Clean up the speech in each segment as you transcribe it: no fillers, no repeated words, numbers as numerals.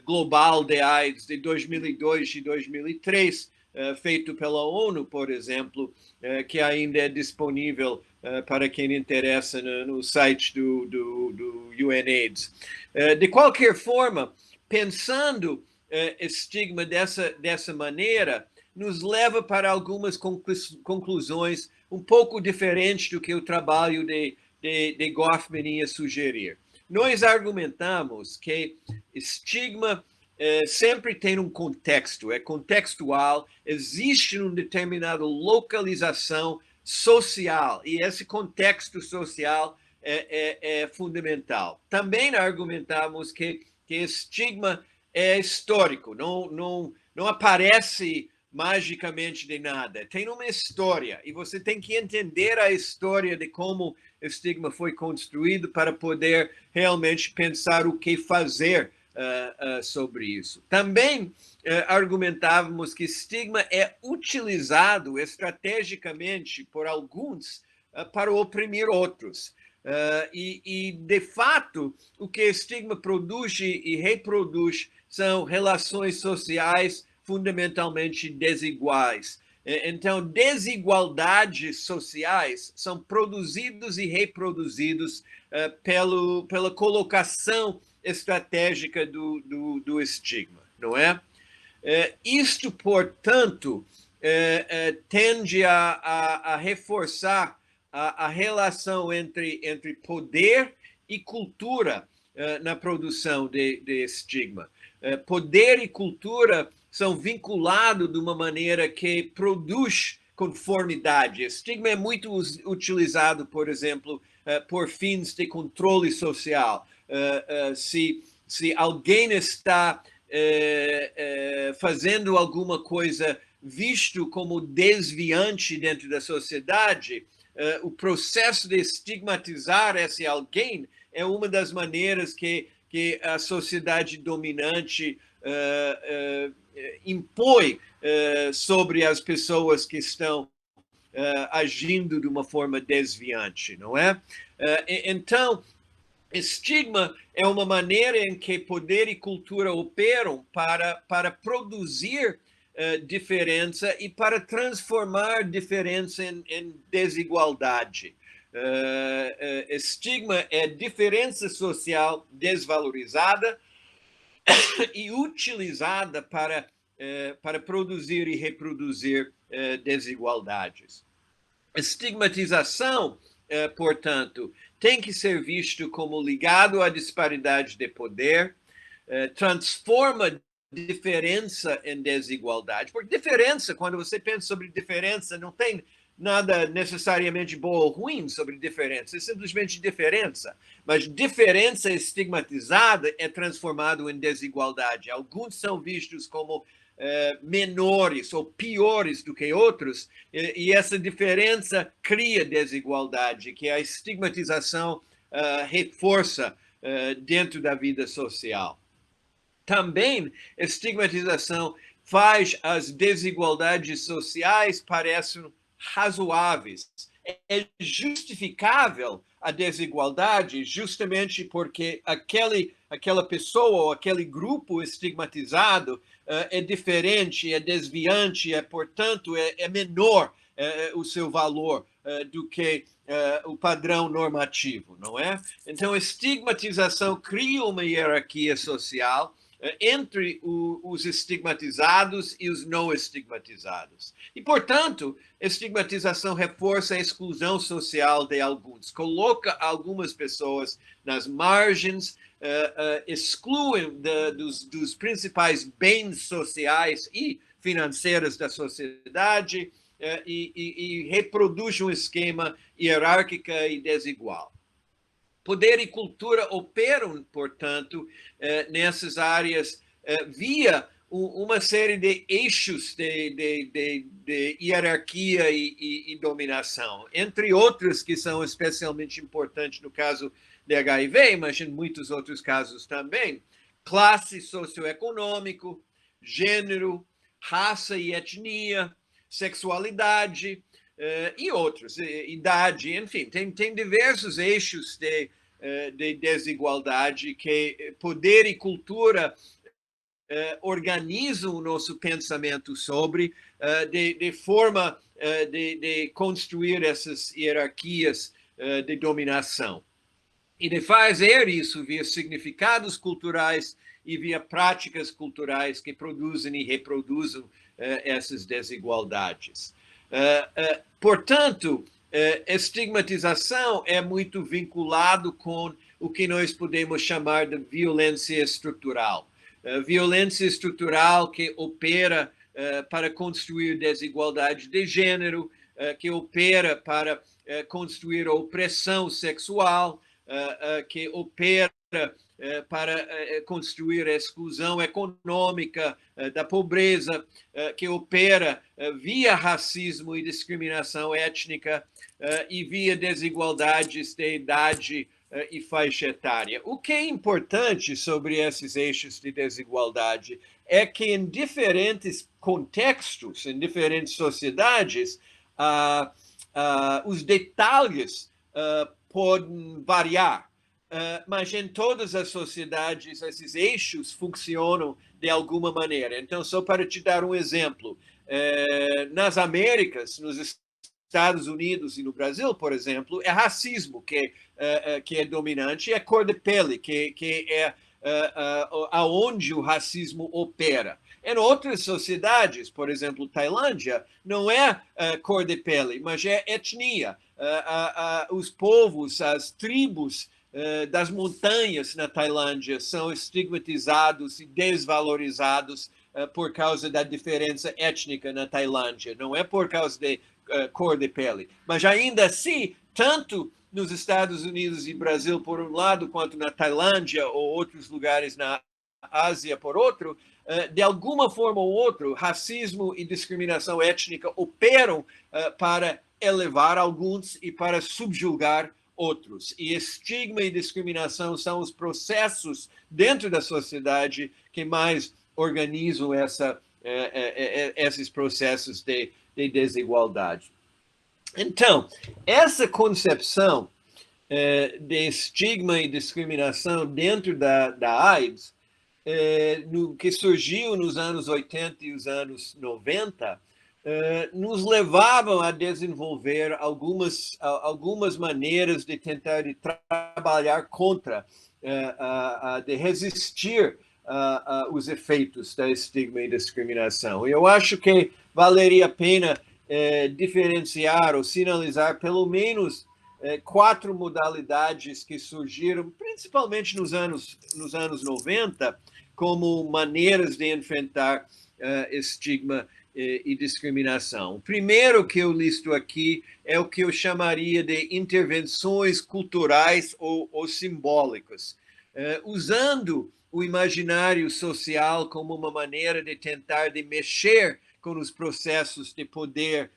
global de AIDS de 2002 e 2003, feito pela ONU, por exemplo, que ainda é disponível para quem interessa no site do UNAIDS. De qualquer forma, pensando estigma dessa maneira, nos leva para algumas conclusões um pouco diferentes do que o trabalho de Goffman ia sugerir. Nós argumentamos que estigma sempre tem um contexto, é contextual, existe uma determinada localização social, e esse contexto social é fundamental. Também argumentamos que estigma é histórico, não aparece magicamente de nada. Tem uma história, e você tem que entender a história de como o estigma foi construído para poder realmente pensar o que fazer sobre isso. Também argumentávamos que estigma é utilizado estrategicamente por alguns para oprimir outros. De fato, o que estigma produz e reproduz são relações sociais fundamentalmente desiguais. Então, desigualdades sociais são produzidos e reproduzidos pela colocação estratégica do estigma, não é? Isto, portanto, tende a reforçar a relação entre poder e cultura na produção de estigma. Poder e cultura são vinculados de uma maneira que produz conformidade. Estigma é muito utilizado, por exemplo, por fins de controle social. Se alguém está fazendo alguma coisa visto como desviante dentro da sociedade, o processo de estigmatizar esse alguém é uma das maneiras que a sociedade dominante impõe sobre as pessoas que estão agindo de uma forma desviante, não é? Então, estigma é uma maneira em que poder e cultura operam para produzir diferença e para transformar diferença em desigualdade. Estigma é diferença social desvalorizada e utilizada para produzir e reproduzir desigualdades. Estigmatização, portanto, tem que ser visto como ligado à disparidade de poder, transforma diferença em desigualdade. Porque diferença, quando você pensa sobre diferença, não tem nada necessariamente bom ou ruim sobre diferença, é simplesmente diferença. Mas diferença estigmatizada é transformado em desigualdade. Alguns são vistos como menores ou piores do que outros, e essa diferença cria desigualdade, que a estigmatização reforça dentro da vida social. Também, estigmatização faz as desigualdades sociais parecem razoáveis. É justificável a desigualdade justamente porque aquela pessoa ou aquele grupo estigmatizado é diferente, é desviante, portanto, é menor o seu valor do que o padrão normativo, não é? Então, a estigmatização cria uma hierarquia social entre os estigmatizados e os não estigmatizados. E, portanto, a estigmatização reforça a exclusão social de alguns, coloca algumas pessoas nas margens, excluem dos principais bens sociais e financeiros da sociedade e reproduz um esquema hierárquico e desigual. Poder e cultura operam, portanto, nessas áreas via uma série de eixos de hierarquia e dominação, entre outros que são especialmente importantes no caso de HIV, mas em muitos outros casos também: classe socioeconômico, gênero, raça e etnia, sexualidade, e outros, idade, enfim, tem diversos eixos de desigualdade que poder e cultura organizam o nosso pensamento sobre, de forma de construir essas hierarquias de dominação. E de fazer isso via significados culturais e via práticas culturais que produzem e reproduzem essas desigualdades. Portanto, estigmatização é muito vinculado com o que nós podemos chamar de violência estrutural. Violência estrutural que opera para construir desigualdade de gênero, que opera para construir opressão sexual, que opera para construir a exclusão econômica da pobreza, que opera via racismo e discriminação étnica e via desigualdades de idade e faixa etária. O que é importante sobre esses eixos de desigualdade é que em diferentes contextos, em diferentes sociedades, os detalhes podem variar, mas em todas as sociedades esses eixos funcionam de alguma maneira. Então, só para te dar um exemplo, nas Américas, nos Estados Unidos e no Brasil, por exemplo, é racismo que é dominante, é cor de pele, que é aonde o racismo opera. Em outras sociedades, por exemplo, Tailândia, não é cor de pele, mas é etnia. Os povos, as tribos das montanhas na Tailândia são estigmatizados e desvalorizados por causa da diferença étnica na Tailândia. Não é por causa de cor de pele. Mas ainda assim, tanto nos Estados Unidos e Brasil, por um lado, quanto na Tailândia ou outros lugares na Ásia, por outro, de alguma forma ou outra, racismo e discriminação étnica operam para elevar alguns e para subjugar outros. E estigma e discriminação são os processos dentro da sociedade que mais organizam esses processos de desigualdade. Então, essa concepção de estigma e discriminação dentro da AIDS, que surgiu nos anos 80 e os anos 90, nos levavam a desenvolver algumas maneiras de tentar trabalhar contra, de resistir os efeitos da estigma e discriminação. Eu acho que valeria a pena diferenciar ou sinalizar pelo menos 4 modalidades que surgiram, principalmente nos anos 90, como maneiras de enfrentar estigma e discriminação. O primeiro que eu listo aqui é o que eu chamaria de intervenções culturais ou simbólicas, usando o imaginário social como uma maneira de tentar de mexer com os processos de poder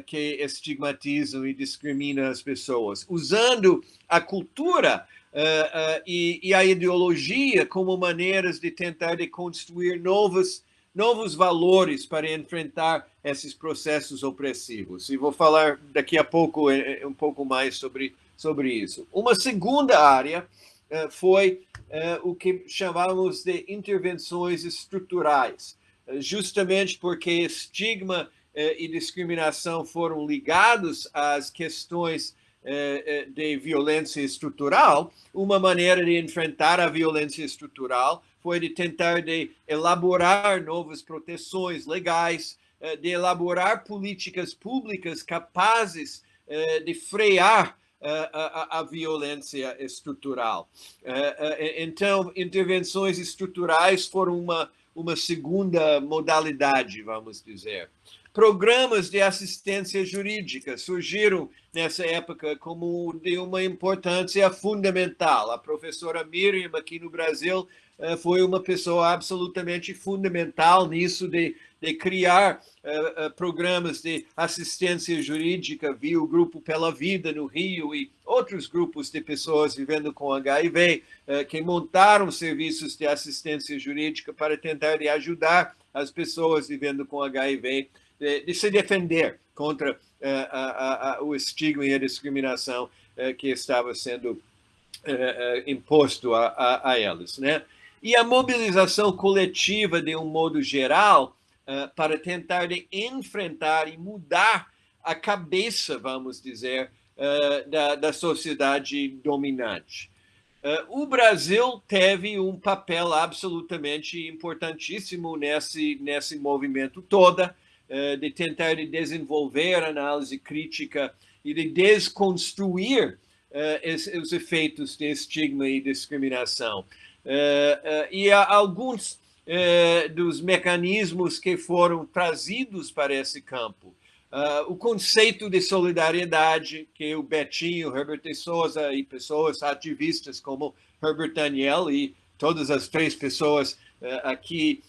que estigmatizam e discriminam as pessoas, usando a cultura e a ideologia como maneiras de tentar de construir novos valores para enfrentar esses processos opressivos. E vou falar daqui a pouco um pouco mais sobre isso. Uma segunda área foi o que chamamos de intervenções estruturais, justamente porque estigma e discriminação foram ligados às questões de violência estrutural. Uma maneira de enfrentar a violência estrutural foi de tentar de elaborar novas proteções legais, de elaborar políticas públicas capazes de frear a violência estrutural. Então, intervenções estruturais foram uma segunda modalidade, vamos dizer. Programas de assistência jurídica surgiram nessa época como de uma importância fundamental. A professora Miriam, aqui no Brasil, foi uma pessoa absolutamente fundamental nisso de criar programas de assistência jurídica via o Grupo Pela Vida no Rio e outros grupos de pessoas vivendo com HIV que montaram serviços de assistência jurídica para tentar de ajudar as pessoas vivendo com HIV de se defender contra o estigma e a discriminação que estava sendo imposto a elas, né? e a mobilização coletiva, de um modo geral, para tentar de enfrentar e mudar a cabeça, vamos dizer, da sociedade dominante. O Brasil teve um papel absolutamente importantíssimo nesse movimento todo, de tentar de desenvolver análise crítica e de desconstruir os efeitos de estigma e discriminação. E há alguns dos mecanismos que foram trazidos para esse campo. O conceito de solidariedade, que o Betinho, Herbert de Souza e pessoas ativistas como Herbert Daniel e todas as três pessoas aqui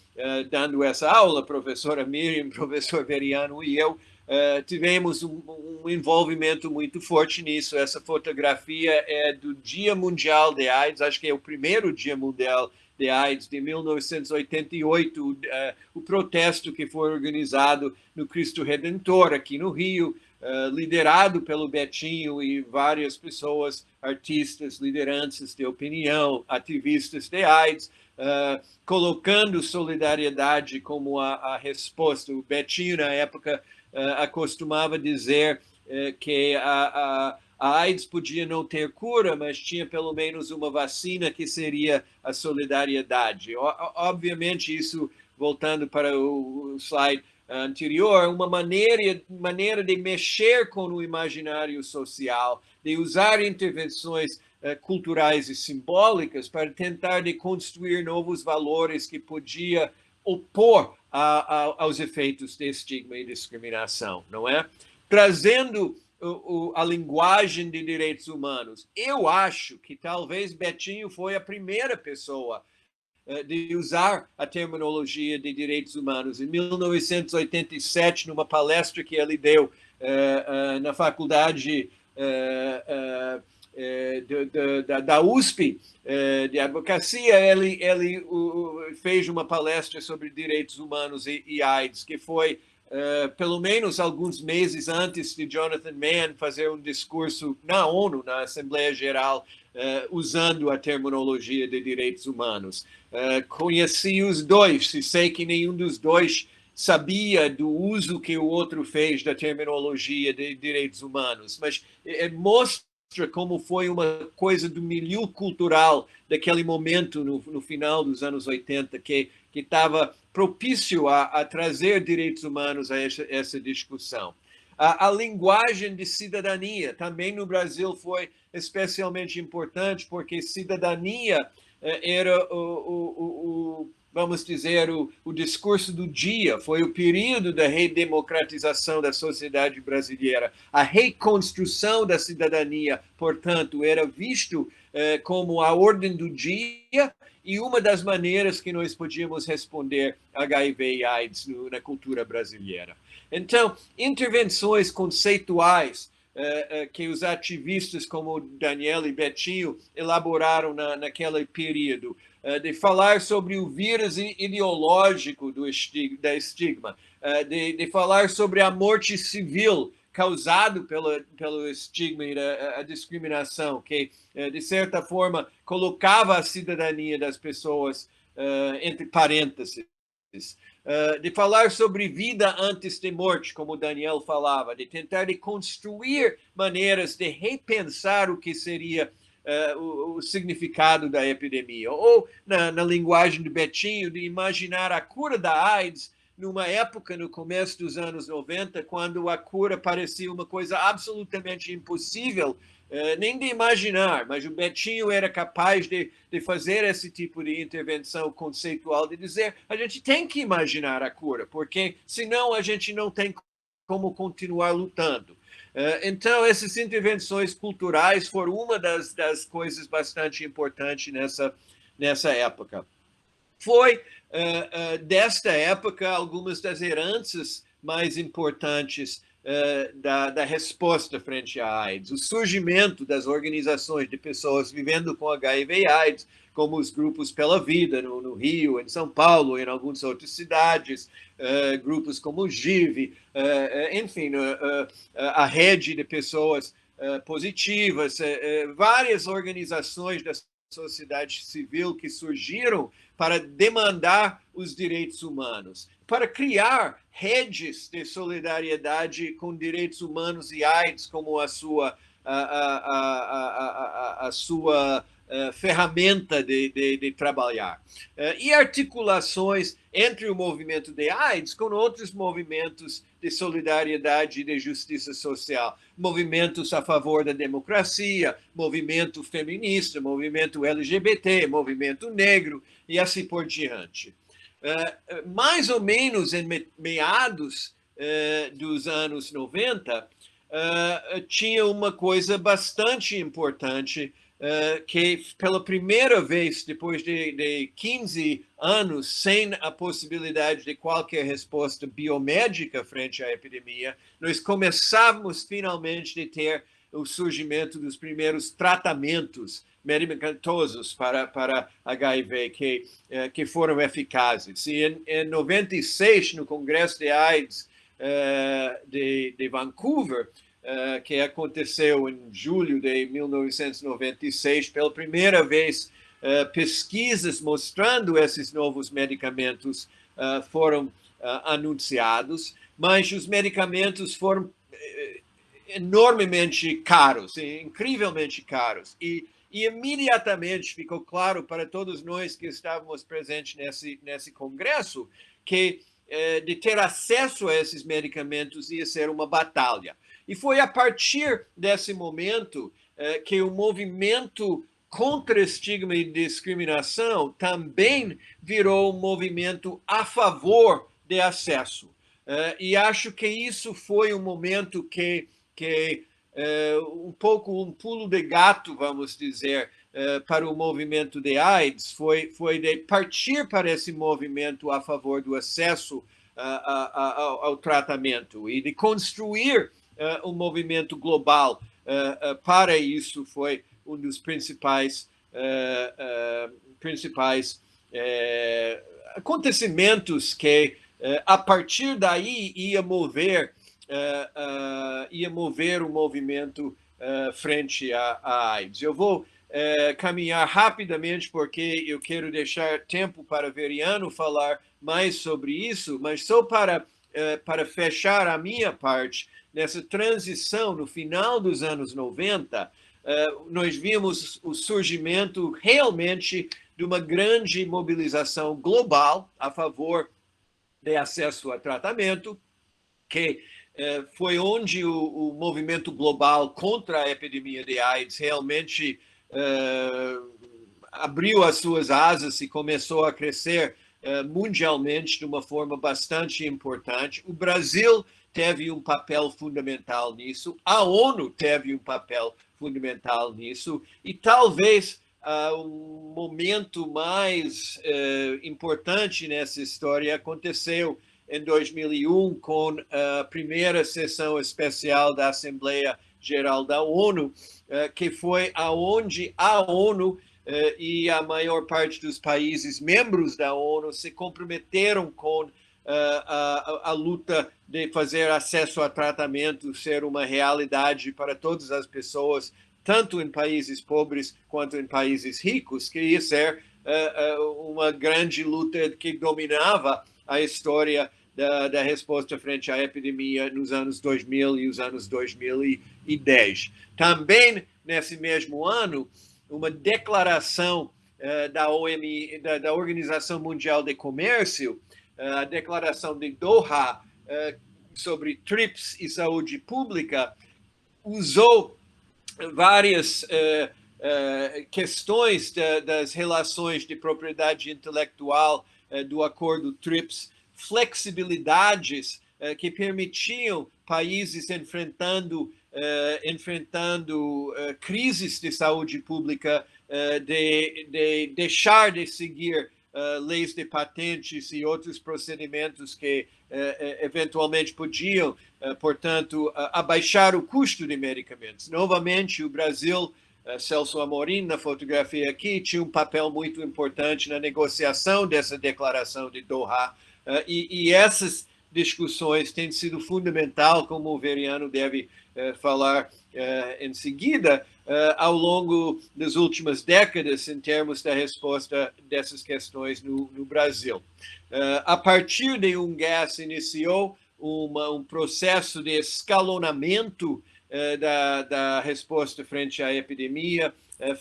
dando essa aula, professora Miriam, professor Veriano e eu, tivemos um envolvimento muito forte nisso. Essa fotografia é do Dia Mundial de AIDS, acho que é o primeiro Dia Mundial de AIDS, de 1988, o protesto que foi organizado no Cristo Redentor, aqui no Rio, liderado pelo Betinho e várias pessoas, artistas, lideranças de opinião, ativistas de AIDS, colocando solidariedade como a resposta. O Betinho, na época, acostumava dizer que a AIDS podia não ter cura, mas tinha pelo menos uma vacina, que seria a solidariedade. Obviamente, isso, voltando para o slide anterior, uma maneira de mexer com o imaginário social, de usar intervenções culturais e simbólicas para tentar de construir novos valores que podia opor aos efeitos de estigma e discriminação, não é? Trazendo a linguagem de direitos humanos. Eu acho que talvez Betinho foi a primeira pessoa de usar a terminologia de direitos humanos. Em 1987, numa palestra que ele deu na faculdade da USP, de advocacia, ele fez uma palestra sobre direitos humanos e AIDS, que foi pelo menos alguns meses antes de Jonathan Mann fazer um discurso na ONU, na Assembleia Geral, usando a terminologia de direitos humanos. Conheci os dois, e sei que nenhum dos dois sabia do uso que o outro fez da terminologia de direitos humanos, mas mostra como foi uma coisa do milieu cultural daquele momento, no final dos anos 80, que estava propício a trazer direitos humanos a essa discussão. A linguagem de cidadania também no Brasil foi especialmente importante, porque cidadania era vamos dizer, o discurso do dia, foi o período da redemocratização da sociedade brasileira. A reconstrução da cidadania, portanto, era visto como a ordem do dia e uma das maneiras que nós podíamos responder a HIV e AIDS na cultura brasileira. Então, intervenções conceituais que os ativistas como Daniel e Betinho elaboraram naquele período, de falar sobre o vírus ideológico da estigma, de falar sobre a morte civil causado pelo estigma e a discriminação, que, de certa forma, colocava a cidadania das pessoas entre parênteses. De falar sobre vida antes de morte, como o Daniel falava, de tentar de construir maneiras de repensar o que seria o significado da epidemia, ou na linguagem de Betinho, de imaginar a cura da AIDS numa época, no começo dos anos 90, quando a cura parecia uma coisa absolutamente impossível, nem de imaginar, mas o Betinho era capaz de fazer esse tipo de intervenção conceitual, de dizer, a gente tem que imaginar a cura, porque senão a gente não tem como continuar lutando. Então, essas intervenções culturais foram uma das coisas bastante importantes nessa época. Foi, desta época, algumas das heranças mais importantes da resposta frente à AIDS. O surgimento das organizações de pessoas vivendo com HIV e AIDS, como os grupos Pela Vida, no Rio, em São Paulo, em algumas outras cidades, grupos como o GIVE, enfim, a rede de pessoas positivas, várias organizações das sociedade civil que surgiram para demandar os direitos humanos, para criar redes de solidariedade com direitos humanos e AIDS como a sua ferramenta de trabalhar. E articulações entre o movimento de AIDS com outros movimentos de solidariedade e de justiça social, movimentos a favor da democracia, movimento feminista, movimento LGBT, movimento negro e assim por diante. Mais ou menos em meados dos anos 90, tinha uma coisa bastante importante, que pela primeira vez, depois de 15 anos, sem a possibilidade de qualquer resposta biomédica frente à epidemia, nós começávamos finalmente a ter o surgimento dos primeiros tratamentos medicamentosos para HIV que foram eficazes. E em 96, no Congresso de AIDS de Vancouver, que aconteceu em julho de 1996, pela primeira vez, pesquisas mostrando esses novos medicamentos foram anunciados, mas os medicamentos foram enormemente caros, incrivelmente caros, e imediatamente ficou claro para todos nós que estávamos presentes nesse congresso que de ter acesso a esses medicamentos ia ser uma batalha. E foi a partir desse momento que o movimento contra estigma e discriminação também virou um movimento a favor de acesso. E acho que isso foi um momento que um pouco um pulo de gato, vamos dizer, para o movimento de AIDS, foi de partir para esse movimento a favor do acesso ao tratamento e de construir um movimento global. Para isso foi um dos principais acontecimentos que, a partir daí, ia mover o movimento frente à AIDS. Eu vou caminhar rapidamente, porque eu quero deixar tempo para Veriano falar mais sobre isso, mas só para fechar a minha parte, nessa transição, no final dos anos 90, nós vimos o surgimento realmente de uma grande mobilização global a favor de acesso a tratamento, que foi onde o movimento global contra a epidemia de AIDS realmente abriu as suas asas e começou a crescer mundialmente de uma forma bastante importante. O Brasil teve um papel fundamental nisso, a ONU teve um papel fundamental nisso, e talvez um momento mais importante nessa história aconteceu em 2001, com a primeira sessão especial da Assembleia Geral da ONU, que foi aonde a ONU e a maior parte dos países membros da ONU se comprometeram com a luta de fazer acesso a tratamento ser uma realidade para todas as pessoas, tanto em países pobres quanto em países ricos, que ia ser uma grande luta que dominava a história da resposta frente à epidemia nos anos 2000 e os anos 2010. Também, nesse mesmo ano, uma declaração da Organização Mundial de Comércio, a declaração de Doha sobre TRIPS e saúde pública, usou várias questões das relações de propriedade intelectual do acordo TRIPS, flexibilidades que permitiam países enfrentando crises de saúde pública de deixar de seguir leis de patentes e outros procedimentos que eventualmente podiam, portanto, abaixar o custo de medicamentos. Novamente, o Brasil, Celso Amorim, na fotografia aqui, tinha um papel muito importante na negociação dessa declaração de Doha, e essas discussões têm sido fundamental, como o Veriano deve falar em seguida, ao longo das últimas décadas, em termos da resposta dessas questões no Brasil. A partir de UNGAS, iniciou um processo de escalonamento da resposta frente à epidemia,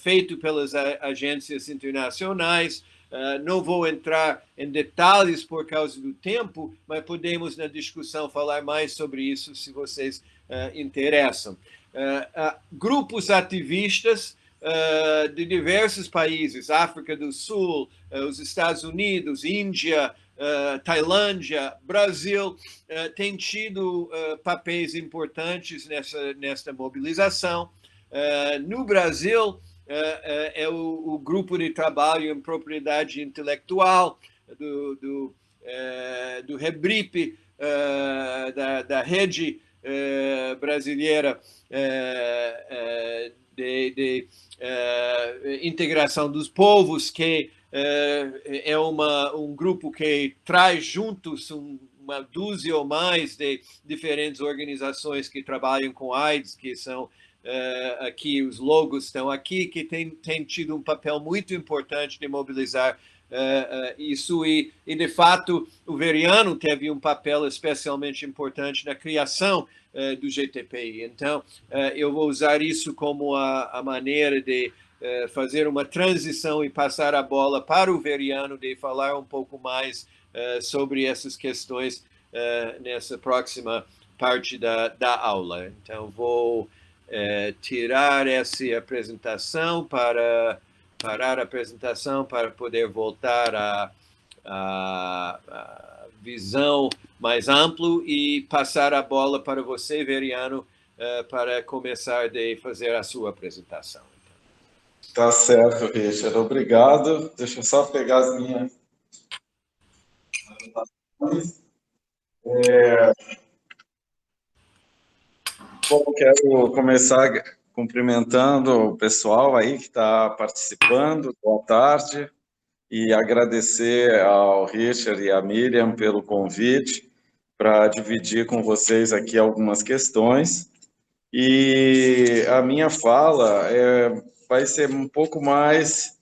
feito pelas agências internacionais. Não vou entrar em detalhes por causa do tempo, mas podemos, na discussão, falar mais sobre isso, se vocês interessam. Grupos ativistas de diversos países, África do Sul, os Estados Unidos, Índia, Tailândia, Brasil, têm tido papéis importantes nesta mobilização. No Brasil, é o grupo de trabalho em propriedade intelectual do REBRIP, da Rede Brasileira de Integração dos Povos, que é um grupo que traz juntos uma dúzia ou mais de diferentes organizações que trabalham com AIDS, que são aqui, os logos estão aqui, que tem tido um papel muito importante de mobilizar isso, e de fato o Veriano teve um papel especialmente importante na criação do GTPI. Então, eu vou usar isso como a maneira de fazer uma transição e passar a bola para o Veriano, de falar um pouco mais sobre essas questões nessa próxima parte da aula. Então, vou tirar essa apresentação para parar a apresentação para poder voltar à visão mais ampla e passar a bola para você, Veriano, para começar a fazer a sua apresentação. Tá certo, Richard. Obrigado. Deixa eu só pegar as minhas anotações. Bom, quero começar cumprimentando o pessoal aí que está participando. Boa tarde. E agradecer ao Richard e à Miriam pelo convite para dividir com vocês aqui algumas questões. E a minha fala vai ser um pouco mais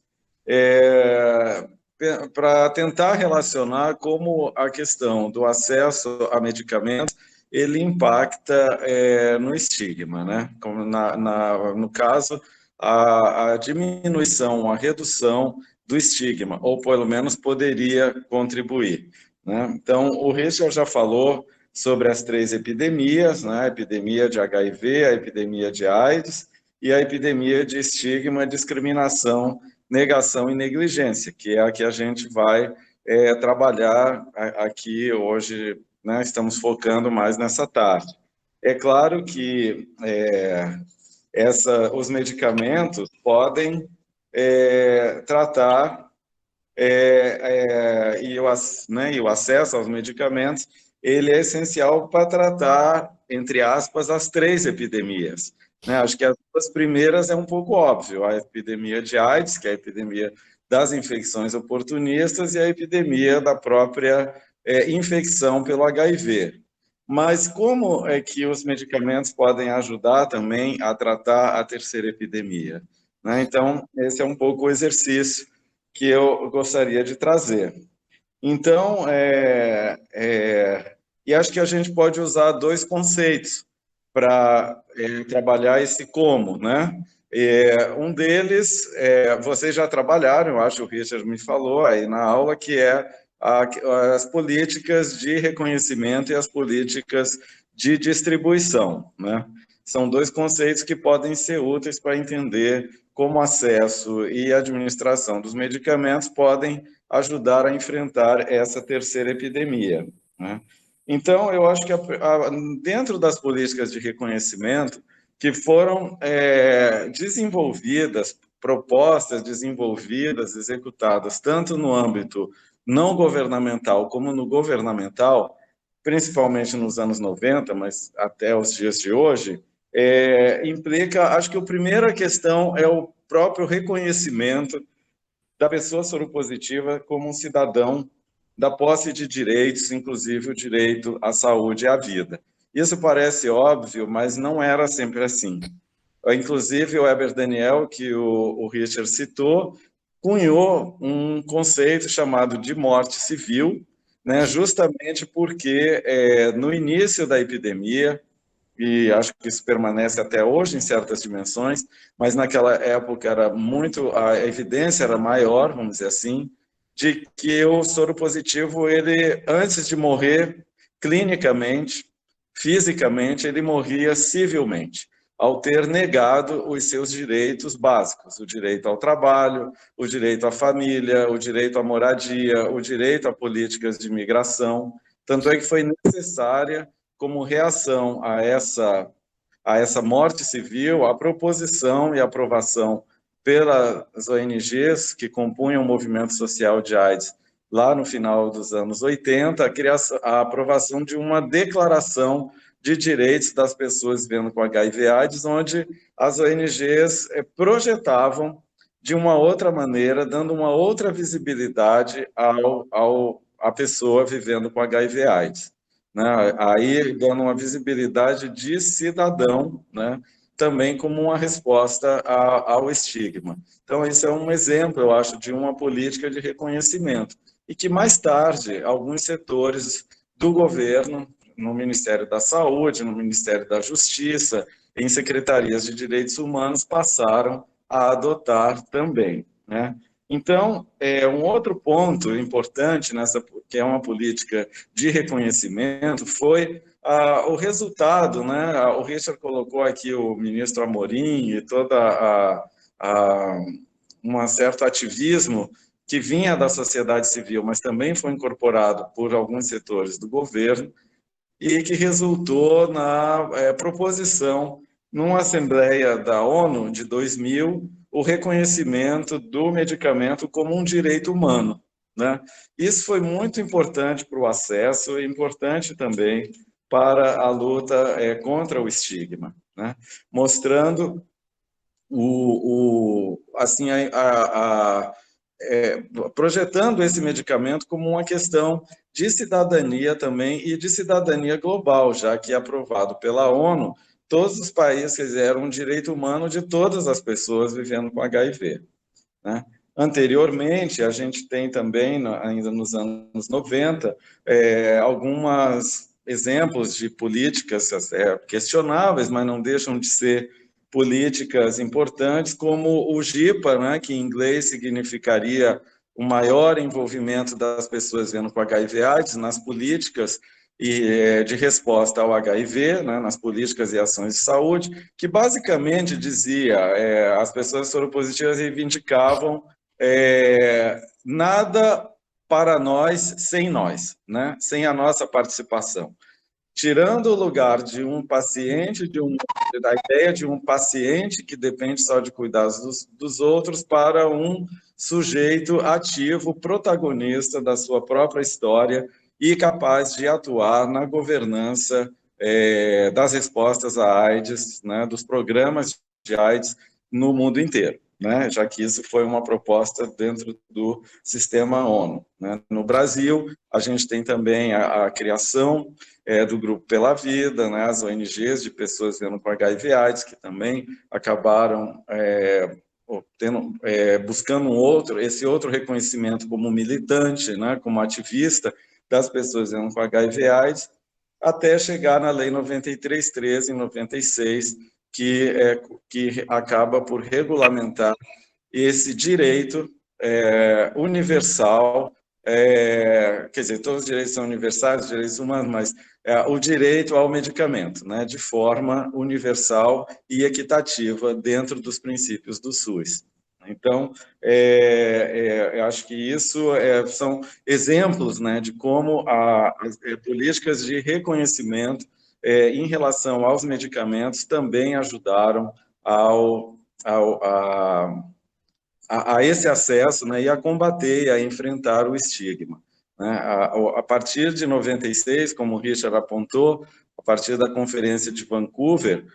para tentar relacionar como a questão do acesso a medicamentos ele impacta no estigma, né? Como no caso, a diminuição, a redução do estigma, ou pelo menos poderia contribuir, né? Então, o Richard já falou sobre as 3 epidemias, né? A epidemia de HIV, a epidemia de AIDS e a epidemia de estigma, discriminação, negação e negligência, que é a que a gente vai trabalhar aqui hoje, né? Estamos focando mais nessa tarde. É claro que os medicamentos podem tratar e o acesso aos medicamentos, ele é essencial para tratar, entre aspas, as 3 epidemias, né? Acho que as 2 primeiras é um pouco óbvio, a epidemia de AIDS, que é a epidemia das infecções oportunistas, e a epidemia da própria infecção pelo HIV. Mas como é que os medicamentos podem ajudar também a tratar a 3ª epidemia, né? Então, esse é um pouco o exercício que eu gostaria de trazer. Então, e acho que a gente pode usar 2 conceitos para trabalhar esse como, né? Um deles, vocês já trabalharam, eu acho que o Richard me falou aí na aula, que é as políticas de reconhecimento e as políticas de distribuição, né? São 2 conceitos que podem ser úteis para entender como acesso e administração dos medicamentos podem ajudar a enfrentar essa 3ª epidemia, né? Então, eu acho que dentro das políticas de reconhecimento que foram desenvolvidas, propostas desenvolvidas, executadas, tanto no âmbito não governamental como no governamental, principalmente nos anos 90, mas até os dias de hoje, implica, acho que a primeira questão é o próprio reconhecimento da pessoa soropositiva como um cidadão da posse de direitos, inclusive o direito à saúde e à vida. Isso parece óbvio, mas não era sempre assim. Inclusive, o Heber Daniel, que o Richard citou, cunhou um conceito chamado de morte civil, né, justamente porque no início da epidemia, e acho que isso permanece até hoje em certas dimensões, mas naquela época era muito, a evidência era maior, vamos dizer assim, de que o soro positivo, ele, antes de morrer clinicamente, fisicamente, ele morria civilmente, ao ter negado os seus direitos básicos, o direito ao trabalho, o direito à família, o direito à moradia, o direito a políticas de imigração. Tanto é que foi necessária, como reação a essa morte civil, a proposição e aprovação pelas ONGs que compunham o movimento social de AIDS lá no final dos anos 80, a aprovação de uma declaração de direitos das pessoas vivendo com HIV/AIDS, onde as ONGs projetavam de uma outra maneira, dando uma outra visibilidade à pessoa vivendo com HIV/AIDS. Né? Aí dando uma visibilidade de cidadão, né? Também como uma resposta ao estigma. Então, isso é um exemplo, eu acho, de uma política de reconhecimento. E que mais tarde, alguns setores do governo, no Ministério da Saúde, no Ministério da Justiça, em secretarias de direitos humanos, passaram a adotar também, né? Então, um outro ponto importante nessa, que é uma política de reconhecimento, foi o resultado, né? O Richard colocou aqui o ministro Amorim e toda um certo ativismo que vinha da sociedade civil, mas também foi incorporado por alguns setores do governo e que resultou na proposição, numa Assembleia da ONU de 2000, o reconhecimento do medicamento como um direito humano, né? Isso foi muito importante para o acesso e importante também para a luta contra o estigma, né? Mostrando assim, projetando esse medicamento como uma questão de cidadania também e de cidadania global, já que aprovado pela ONU, todos os países fizeram um direito humano de todas as pessoas vivendo com HIV, né? Anteriormente, a gente tem também, ainda nos anos 90, alguns exemplos de políticas questionáveis, mas não deixam de ser políticas importantes, como o GIPA, né, que em inglês significaria o maior envolvimento das pessoas vivendo com HIV/AIDS nas políticas de resposta ao HIV, né, nas políticas e ações de saúde, que basicamente dizia, as pessoas soropositivas reivindicavam nada para nós sem nós, né, sem a nossa participação. Tirando o lugar de um paciente, da ideia de um paciente que depende só de cuidados dos outros, para um sujeito ativo, protagonista da sua própria história e capaz de atuar na governança das respostas à AIDS, né, dos programas de AIDS no mundo inteiro, né, já que isso foi uma proposta dentro do sistema ONU, né. No Brasil, a gente tem também a criação do Grupo Pela Vida, né, as ONGs de pessoas vivendo com HIV/AIDS, que também acabaram buscando esse outro reconhecimento como militante, né, como ativista das pessoas vivendo com HIV/AIDS, até chegar na Lei 93/13, em 96, que acaba por regulamentar esse direito universal, quer dizer, todos os direitos são universais, os direitos humanos, mas o direito ao medicamento, né, de forma universal e equitativa dentro dos princípios do SUS. Então, eu acho que isso são exemplos, né, de como as políticas de reconhecimento em relação aos medicamentos também ajudaram a esse acesso, né, e a combater e a enfrentar o estigma, né? A partir de 96, como o Richard apontou, a partir da Conferência de Vancouver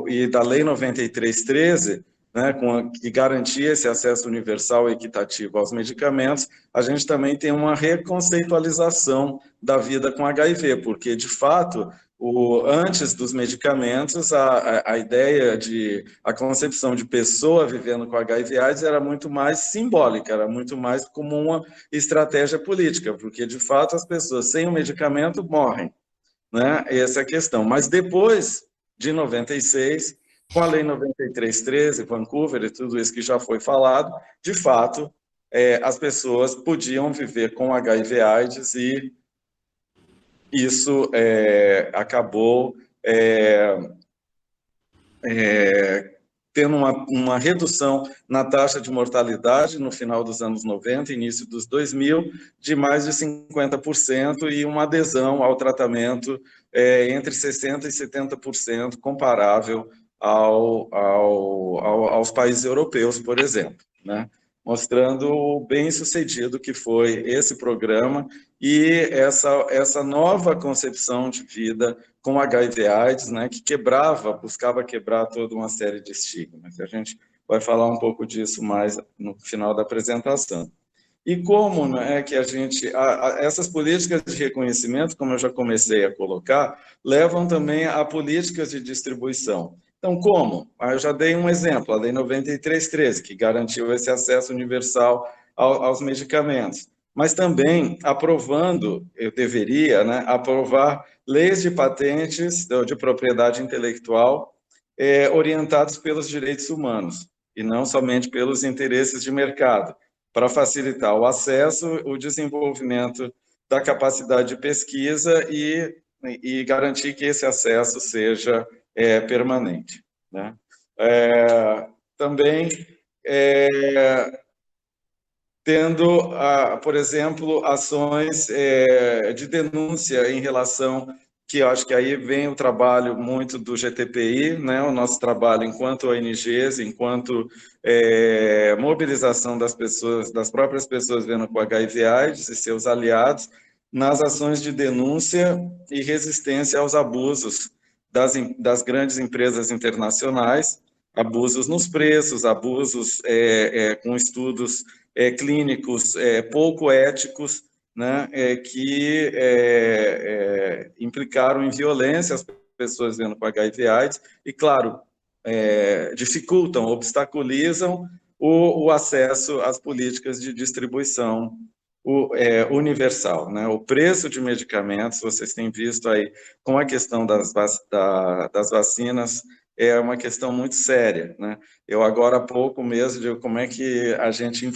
e da Lei 93/13, né, que garantia esse acesso universal e equitativo aos medicamentos, a gente também tem uma reconceitualização da vida com HIV, porque, de fato, antes dos medicamentos, a ideia a concepção de pessoa vivendo com HIV/AIDS era muito mais simbólica, era muito mais como uma estratégia política, porque, de fato, as pessoas sem o medicamento morrem, né? Essa é a questão. Mas depois de 96, com a Lei 9313, Vancouver e tudo isso que já foi falado, de fato, as pessoas podiam viver com HIV/AIDS e isso acabou tendo uma redução na taxa de mortalidade no final dos anos 90, início dos 2000, de mais de 50% e uma adesão ao tratamento entre 60% e 70%, comparável aos países europeus, por exemplo, né? Mostrando o bem-sucedido que foi esse programa e essa nova concepção de vida com HIV/AIDS, né, que buscava quebrar toda uma série de estigmas. A gente vai falar um pouco disso mais no final da apresentação. E como, né, que essas políticas de reconhecimento, como eu já comecei a colocar, levam também a políticas de distribuição. Então, como? Eu já dei um exemplo, a Lei 9313, que garantiu esse acesso universal aos medicamentos. Mas também aprovando, eu deveria, né, aprovar leis de patentes de propriedade intelectual orientadas pelos direitos humanos, e não somente pelos interesses de mercado, para facilitar o acesso, o desenvolvimento da capacidade de pesquisa e garantir que esse acesso seja permanente, né? Também tendo, por exemplo, ações de denúncia em relação, que eu acho que aí vem o trabalho muito do GTPI, né, o nosso trabalho enquanto ONGs, enquanto mobilização das pessoas, das próprias pessoas vivendo com HIV/AIDS e seus aliados, nas ações de denúncia e resistência aos abusos das grandes empresas internacionais, abusos nos preços, abusos com estudos clínicos pouco éticos, né, que implicaram em violência às pessoas vivendo com HIV/AIDS e, claro, dificultam, obstaculizam o acesso às políticas de distribuição universal, né? O preço de medicamentos, vocês têm visto aí, com a questão das vacinas, é uma questão muito séria, né? Eu agora há pouco mesmo digo como é que a gente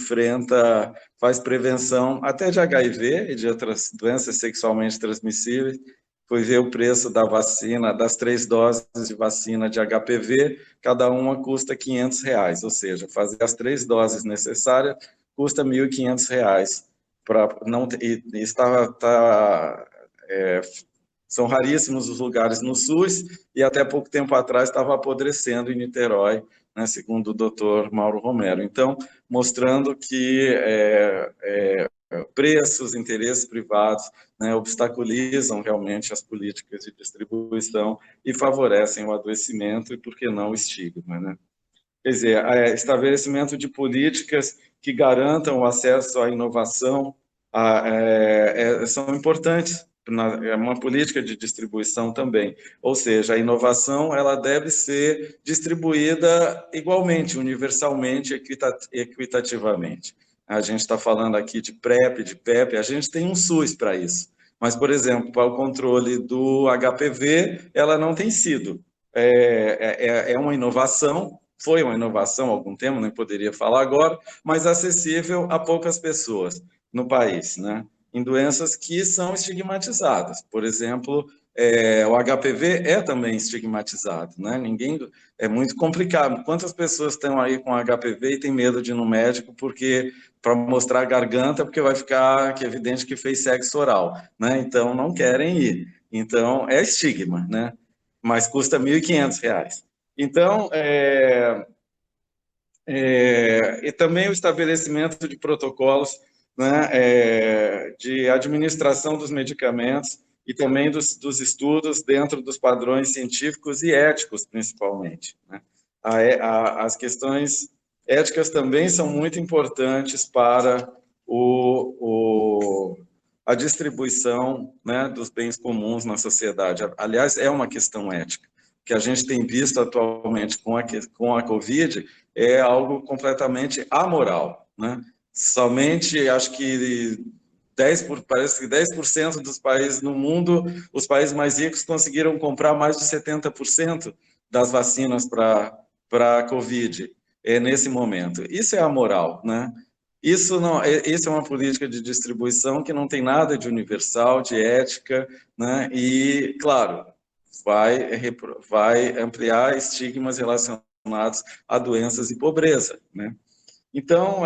faz prevenção até de HIV e de outras doenças sexualmente transmissíveis. Fui ver o preço da vacina, das 3 doses de vacina de HPV, cada uma custa R$500, ou seja, fazer as 3 doses necessárias custa R$1.500. São raríssimos os lugares no SUS e até pouco tempo atrás estava apodrecendo em Niterói, né, segundo o doutor Mauro Romero. Então, mostrando que preços, interesses privados, né, obstaculizam realmente as políticas de distribuição e favorecem o adoecimento e, por que não, o estigma, né? Quer dizer, estabelecimento de políticas que garantam o acesso à inovação são importantes. É uma política de distribuição também, ou seja, a inovação ela deve ser distribuída igualmente, universalmente, equitativamente. A gente está falando aqui de PrEP, de PEP, a gente tem um SUS para isso, mas, por exemplo, para o controle do HPV, ela não tem sido. É uma inovação, foi uma inovação há algum tempo, nem poderia falar agora, mas acessível a poucas pessoas no país, né? Em doenças que são estigmatizadas. Por exemplo, o HPV é também estigmatizado, né? É muito complicado. Quantas pessoas estão aí com HPV e têm medo de ir no médico porque para mostrar a garganta, porque vai ficar que é evidente que fez sexo oral, né? Então não querem ir. Então é estigma, né? Mas custa R$1.500. Então, e também o estabelecimento de protocolos, né, de administração dos medicamentos e também dos estudos dentro dos padrões científicos e éticos, principalmente, né? as questões éticas também são muito importantes para a distribuição, né, dos bens comuns na sociedade. Aliás, é uma questão ética. O que a gente tem visto atualmente com a Covid é algo completamente amoral, né? Somente, acho que parece que 10% dos países no mundo, os países mais ricos conseguiram comprar mais de 70% das vacinas para a Covid nesse momento. Isso é amoral, né? Isso é uma política de distribuição que não tem nada de universal, de ética, né? E, claro, vai ampliar estigmas relacionados a doenças e pobreza, né? Então,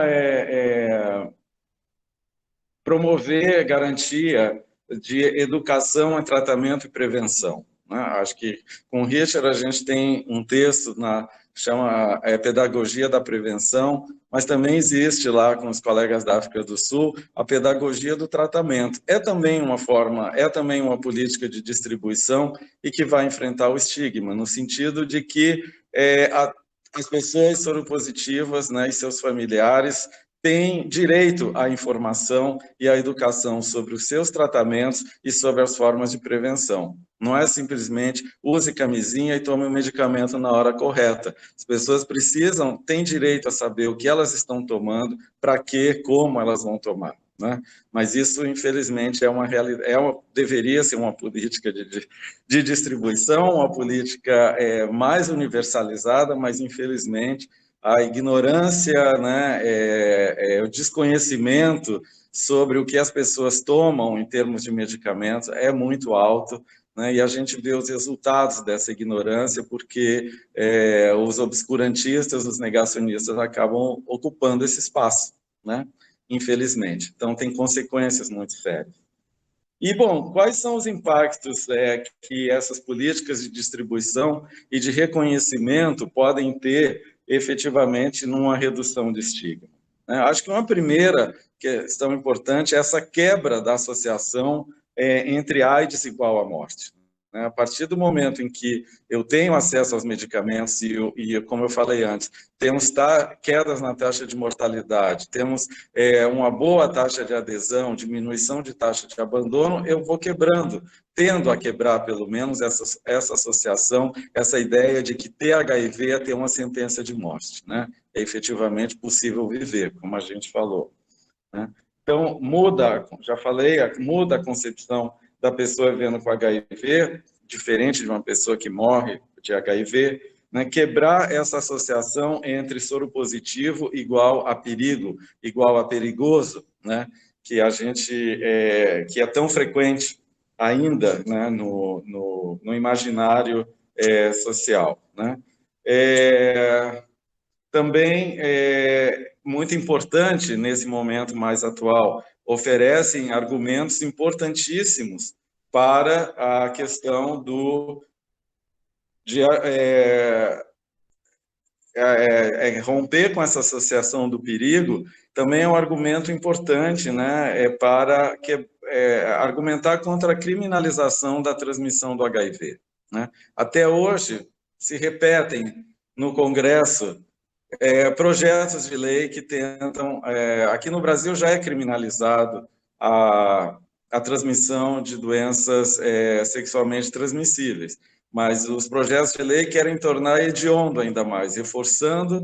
promover garantia de educação, tratamento e prevenção, né? Acho que com o Richard a gente tem um texto chama Pedagogia da Prevenção, mas também existe lá com os colegas da África do Sul a pedagogia do tratamento. É também uma política de distribuição e que vai enfrentar o estigma, no sentido de que as pessoas soropositivas, né, e seus familiares têm direito à informação e à educação sobre os seus tratamentos e sobre as formas de prevenção. Não é simplesmente use camisinha e tome o medicamento na hora correta. As pessoas têm direito a saber o que elas estão tomando, para quê, como elas vão tomar, né? Mas isso, infelizmente, deveria ser uma política de distribuição, uma política mais universalizada, mas, infelizmente, a ignorância, né, o desconhecimento sobre o que as pessoas tomam em termos de medicamentos é muito alto, né, e a gente vê os resultados dessa ignorância porque os obscurantistas, os negacionistas acabam ocupando esse espaço, né, infelizmente. Então, tem consequências muito sérias. E, bom, quais são os impactos que essas políticas de distribuição e de reconhecimento podem ter efetivamente numa redução de estigma? Acho que uma primeira questão importante é essa quebra da associação entre AIDS igual à morte. A partir do momento em que eu tenho acesso aos medicamentos e como eu falei antes, temos quedas na taxa de mortalidade, temos uma boa taxa de adesão, diminuição de taxa de abandono, eu vou tendo a quebrar pelo menos essa associação, essa ideia de que ter HIV é ter uma sentença de morte, né? É efetivamente possível viver, como a gente falou, né? Então, muda a concepção da pessoa vivendo com HIV, diferente de uma pessoa que morre de HIV, né? Quebrar essa associação entre soro positivo igual a perigo, igual a perigoso, né? Que que é tão frequente ainda, né? no imaginário social, né? Também muito importante nesse momento mais atual, oferecem argumentos importantíssimos para a questão de romper com essa associação do perigo. Também é um argumento importante, né, para argumentar contra a criminalização da transmissão do HIV, né? Até hoje se repetem no Congresso projetos de lei que tentam... aqui no Brasil já é criminalizado a transmissão de doenças sexualmente transmissíveis, mas os projetos de lei querem tornar hediondo ainda mais, reforçando,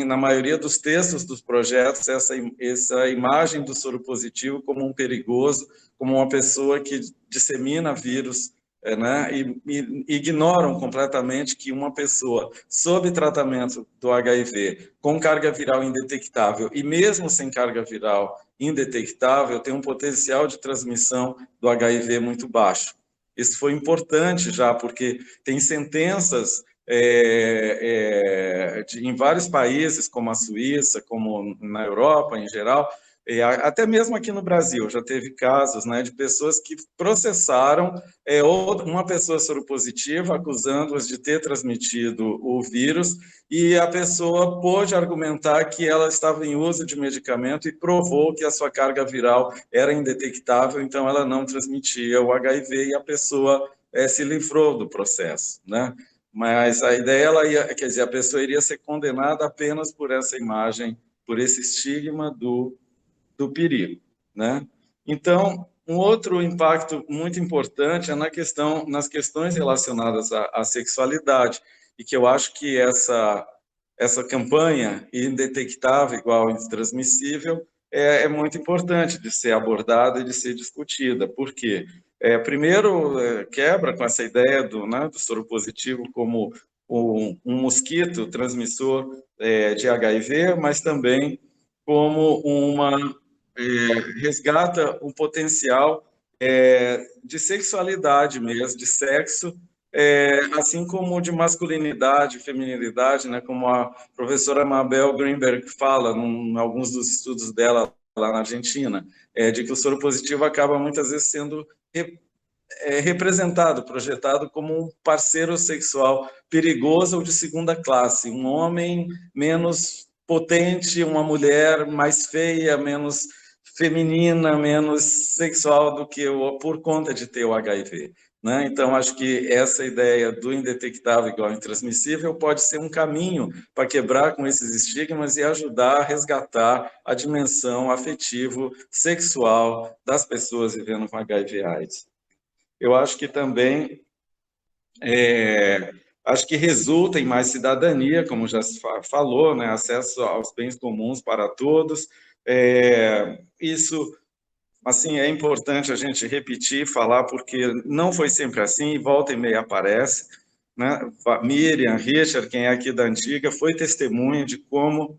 na maioria dos textos dos projetos, essa imagem do soro positivo como um perigoso, como uma pessoa que dissemina vírus, né, e ignoram completamente que uma pessoa sob tratamento do HIV com carga viral indetectável e mesmo sem carga viral indetectável tem um potencial de transmissão do HIV muito baixo. Isso foi importante já, porque tem sentenças em vários países, como a Suíça, como na Europa em geral, até mesmo aqui no Brasil, já teve casos, né, de pessoas que processaram uma pessoa soropositiva, acusando-as de ter transmitido o vírus, e a pessoa pôde argumentar que ela estava em uso de medicamento e provou que a sua carga viral era indetectável, então ela não transmitia o HIV e a pessoa se livrou do processo, né? Mas a ideia, ela ia, quer dizer, a pessoa iria ser condenada apenas por essa imagem, por esse estigma do perigo, né? Então, um outro impacto muito importante é nas questões relacionadas à sexualidade, e que eu acho que essa campanha indetectável igual intransmissível é muito importante de ser abordada e de ser discutida. Por quê? Primeiro, quebra com essa ideia do soro positivo como um mosquito transmissor de HIV, mas também como resgata um potencial de sexualidade mesmo, de sexo, assim como de masculinidade, feminilidade, né, como a professora Mabel Greenberg fala em alguns dos estudos dela lá na Argentina, de que o soro positivo acaba muitas vezes sendo representado, projetado como um parceiro sexual perigoso ou de segunda classe, um homem menos potente, uma mulher mais feia, menos feminina, menos sexual do que por conta de ter o HIV. Né? Então, acho que essa ideia do indetectável igual intransmissível pode ser um caminho para quebrar com esses estigmas e ajudar a resgatar a dimensão afetivo-sexual das pessoas vivendo com HIV/AIDS. Eu acho que também acho que resulta em mais cidadania, como já se falou, né? Acesso aos bens comuns para todos. Isso, assim, é importante a gente repetir, falar, porque não foi sempre assim, e volta e meia aparece. Né? Miriam, Richard, quem é aqui da antiga, foi testemunha de como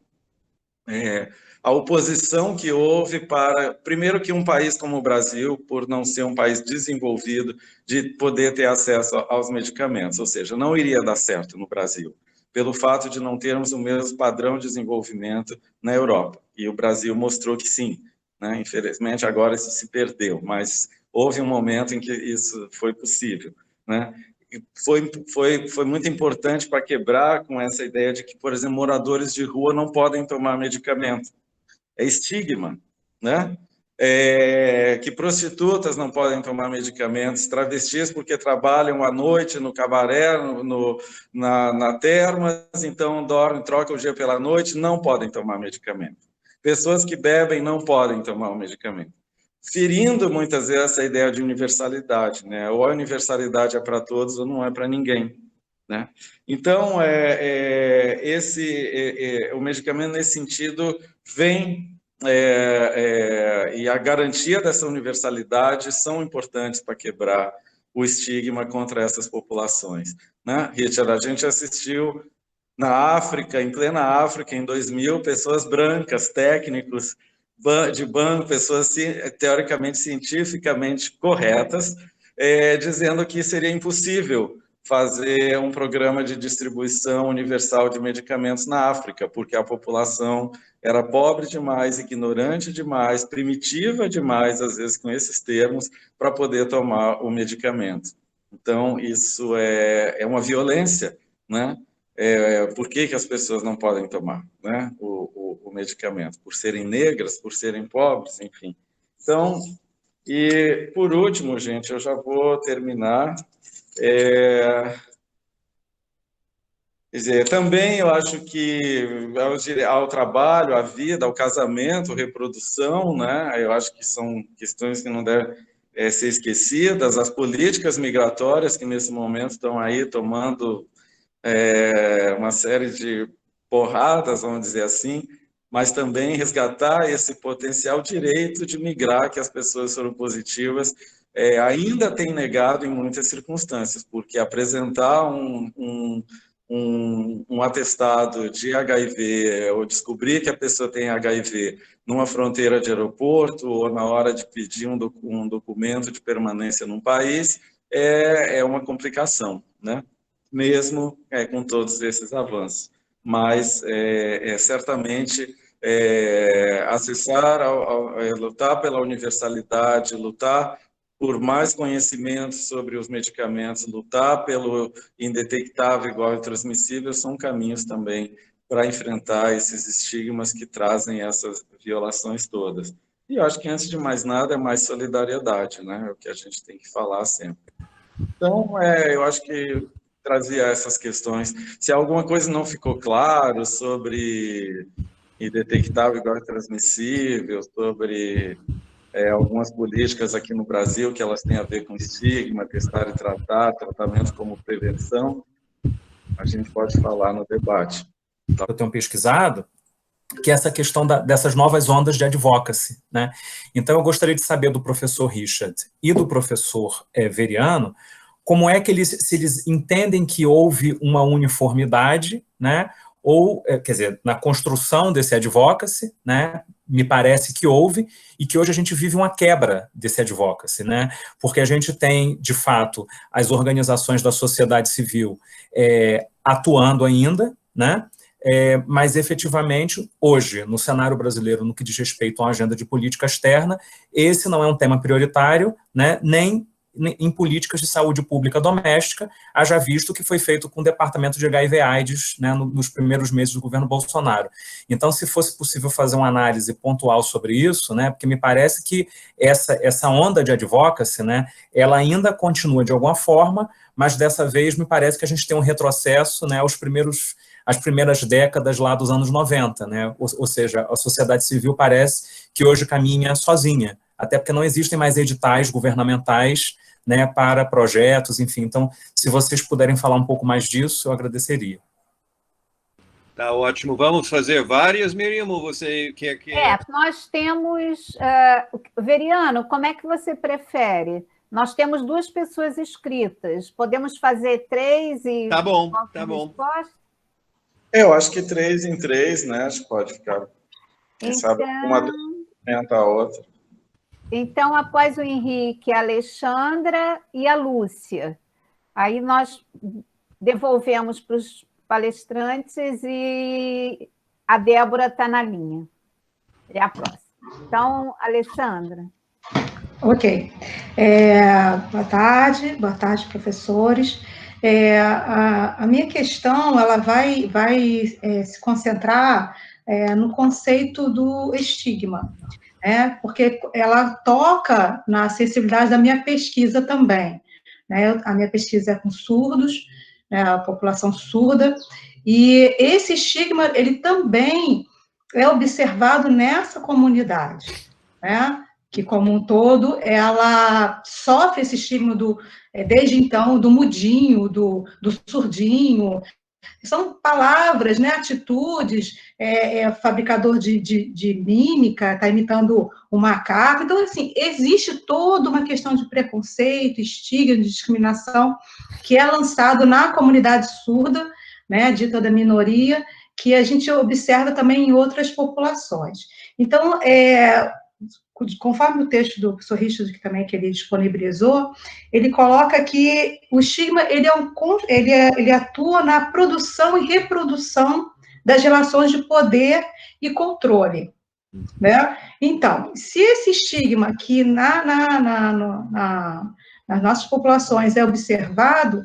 a oposição que houve para, primeiro que um país como o Brasil, por não ser um país desenvolvido, de poder ter acesso aos medicamentos, ou seja, não iria dar certo no Brasil, pelo fato de não termos o mesmo padrão de desenvolvimento na Europa. E o Brasil mostrou que sim, né? Infelizmente agora isso se perdeu, mas houve um momento em que isso foi possível, né? Foi muito importante para quebrar com essa ideia de que, por exemplo, moradores de rua não podem tomar medicamento. É estigma, né? Que prostitutas não podem tomar medicamentos, travestis porque trabalham à noite no cabaré, na termas, então dormem, trocam o dia pela noite, não podem tomar medicamento. Pessoas que bebem não podem tomar o medicamento. Ferindo muitas vezes essa ideia de universalidade, né? Ou a universalidade é para todos ou não é para ninguém. Né? Então, o medicamento, nesse sentido, vem e a garantia dessa universalidade são importantes para quebrar o estigma contra essas populações. Né? Richard, a gente assistiu na África, em plena África, em 2000, pessoas brancas, técnicos de banco, pessoas teoricamente, cientificamente corretas, dizendo que seria impossível fazer um programa de distribuição universal de medicamentos na África, porque a população era pobre demais, ignorante demais, primitiva demais, às vezes com esses termos, para poder tomar o medicamento. Então, isso é uma violência, né? Por que as pessoas não podem tomar, né, o medicamento? Por serem negras, por serem pobres, enfim. Então, e por último, gente, eu já vou terminar. Quer dizer, também eu acho que ao trabalho, à vida, ao casamento, reprodução, né? Eu acho que são questões que não devem ser esquecidas. As políticas migratórias que nesse momento estão aí tomando uma série de porradas, vamos dizer assim, mas também resgatar esse potencial direito de migrar que as pessoas soropositivas ainda têm negado em muitas circunstâncias, porque apresentar um atestado de HIV ou descobrir que a pessoa tem HIV numa fronteira de aeroporto ou na hora de pedir um documento de permanência num país é uma complicação, né? Mesmo com todos esses avanços. Mas, certamente, acessar, lutar pela universalidade, lutar por mais conhecimento sobre os medicamentos, lutar pelo indetectável igual intransmissível, são caminhos também para enfrentar esses estigmas que trazem essas violações todas. E eu acho que, antes de mais nada, é mais solidariedade, né? É o que a gente tem que falar sempre. Então, eu acho que trazia essas questões. Se alguma coisa não ficou claro sobre indetectável igual transmissível, sobre algumas políticas aqui no Brasil que elas têm a ver com estigma, testar e tratar, tratamento como prevenção, a gente pode falar no debate. Eu tenho pesquisado, que é essa questão dessas novas ondas de advocacy, né? Então, eu gostaria de saber do professor Richard e do professor Veriano, como é que se eles entendem que houve uma uniformidade, né? Ou, quer dizer, na construção desse advocacy, né? Me parece que houve, e que hoje a gente vive uma quebra desse advocacy, né? Porque a gente tem, de fato, as organizações da sociedade civil atuando ainda, né? Mas, efetivamente, hoje, no cenário brasileiro, no que diz respeito a uma agenda de política externa, esse não é um tema prioritário, né? Nem em políticas de saúde pública doméstica, haja visto que foi feito com o Departamento de HIV/AIDS, né, nos primeiros meses do governo Bolsonaro. Então, se fosse possível fazer uma análise pontual sobre isso, né, porque me parece que essa onda de advocacy, né, ela ainda continua de alguma forma, mas dessa vez me parece que a gente tem um retrocesso, né, as primeiras décadas lá dos anos 90, né, ou seja, a sociedade civil parece que hoje caminha sozinha, até porque não existem mais editais governamentais, né, para projetos, enfim. Então, se vocês puderem falar um pouco mais disso, eu agradeceria. Tá ótimo. Vamos fazer várias, Miriam, ou você quer que... Nós temos... Veriano, como é que você prefere? Nós temos 2 pessoas inscritas. Podemos fazer 3 e... Tá bom, tá bom. Eu acho que 3 em 3, né? Acho que pode ficar... Quem sabe uma comenta a outra. Então, após o Henrique, a Alexandra e a Lúcia. Aí nós devolvemos para os palestrantes e a Débora está na linha. É a próxima. Então, Alexandra. Ok. Boa tarde, professores. A minha questão ela vai se concentrar no conceito do estigma. Porque ela toca na sensibilidade da minha pesquisa também. Né? A minha pesquisa é com surdos, né, a população surda, e esse estigma, ele também é observado nessa comunidade, né? Que, como um todo, ela sofre esse estigma desde então, do mudinho, do surdinho. São palavras, né, atitudes, fabricador de mímica, está imitando um macaco. Então, assim, existe toda uma questão de preconceito, estigma, de discriminação, que é lançado na comunidade surda, né, dita da minoria, que a gente observa também em outras populações. Então, conforme o texto do professor Richard, que ele disponibilizou, ele coloca que o estigma ele atua na produção e reprodução das relações de poder e controle. Né? Então, se esse estigma aqui nas nossas populações é observado,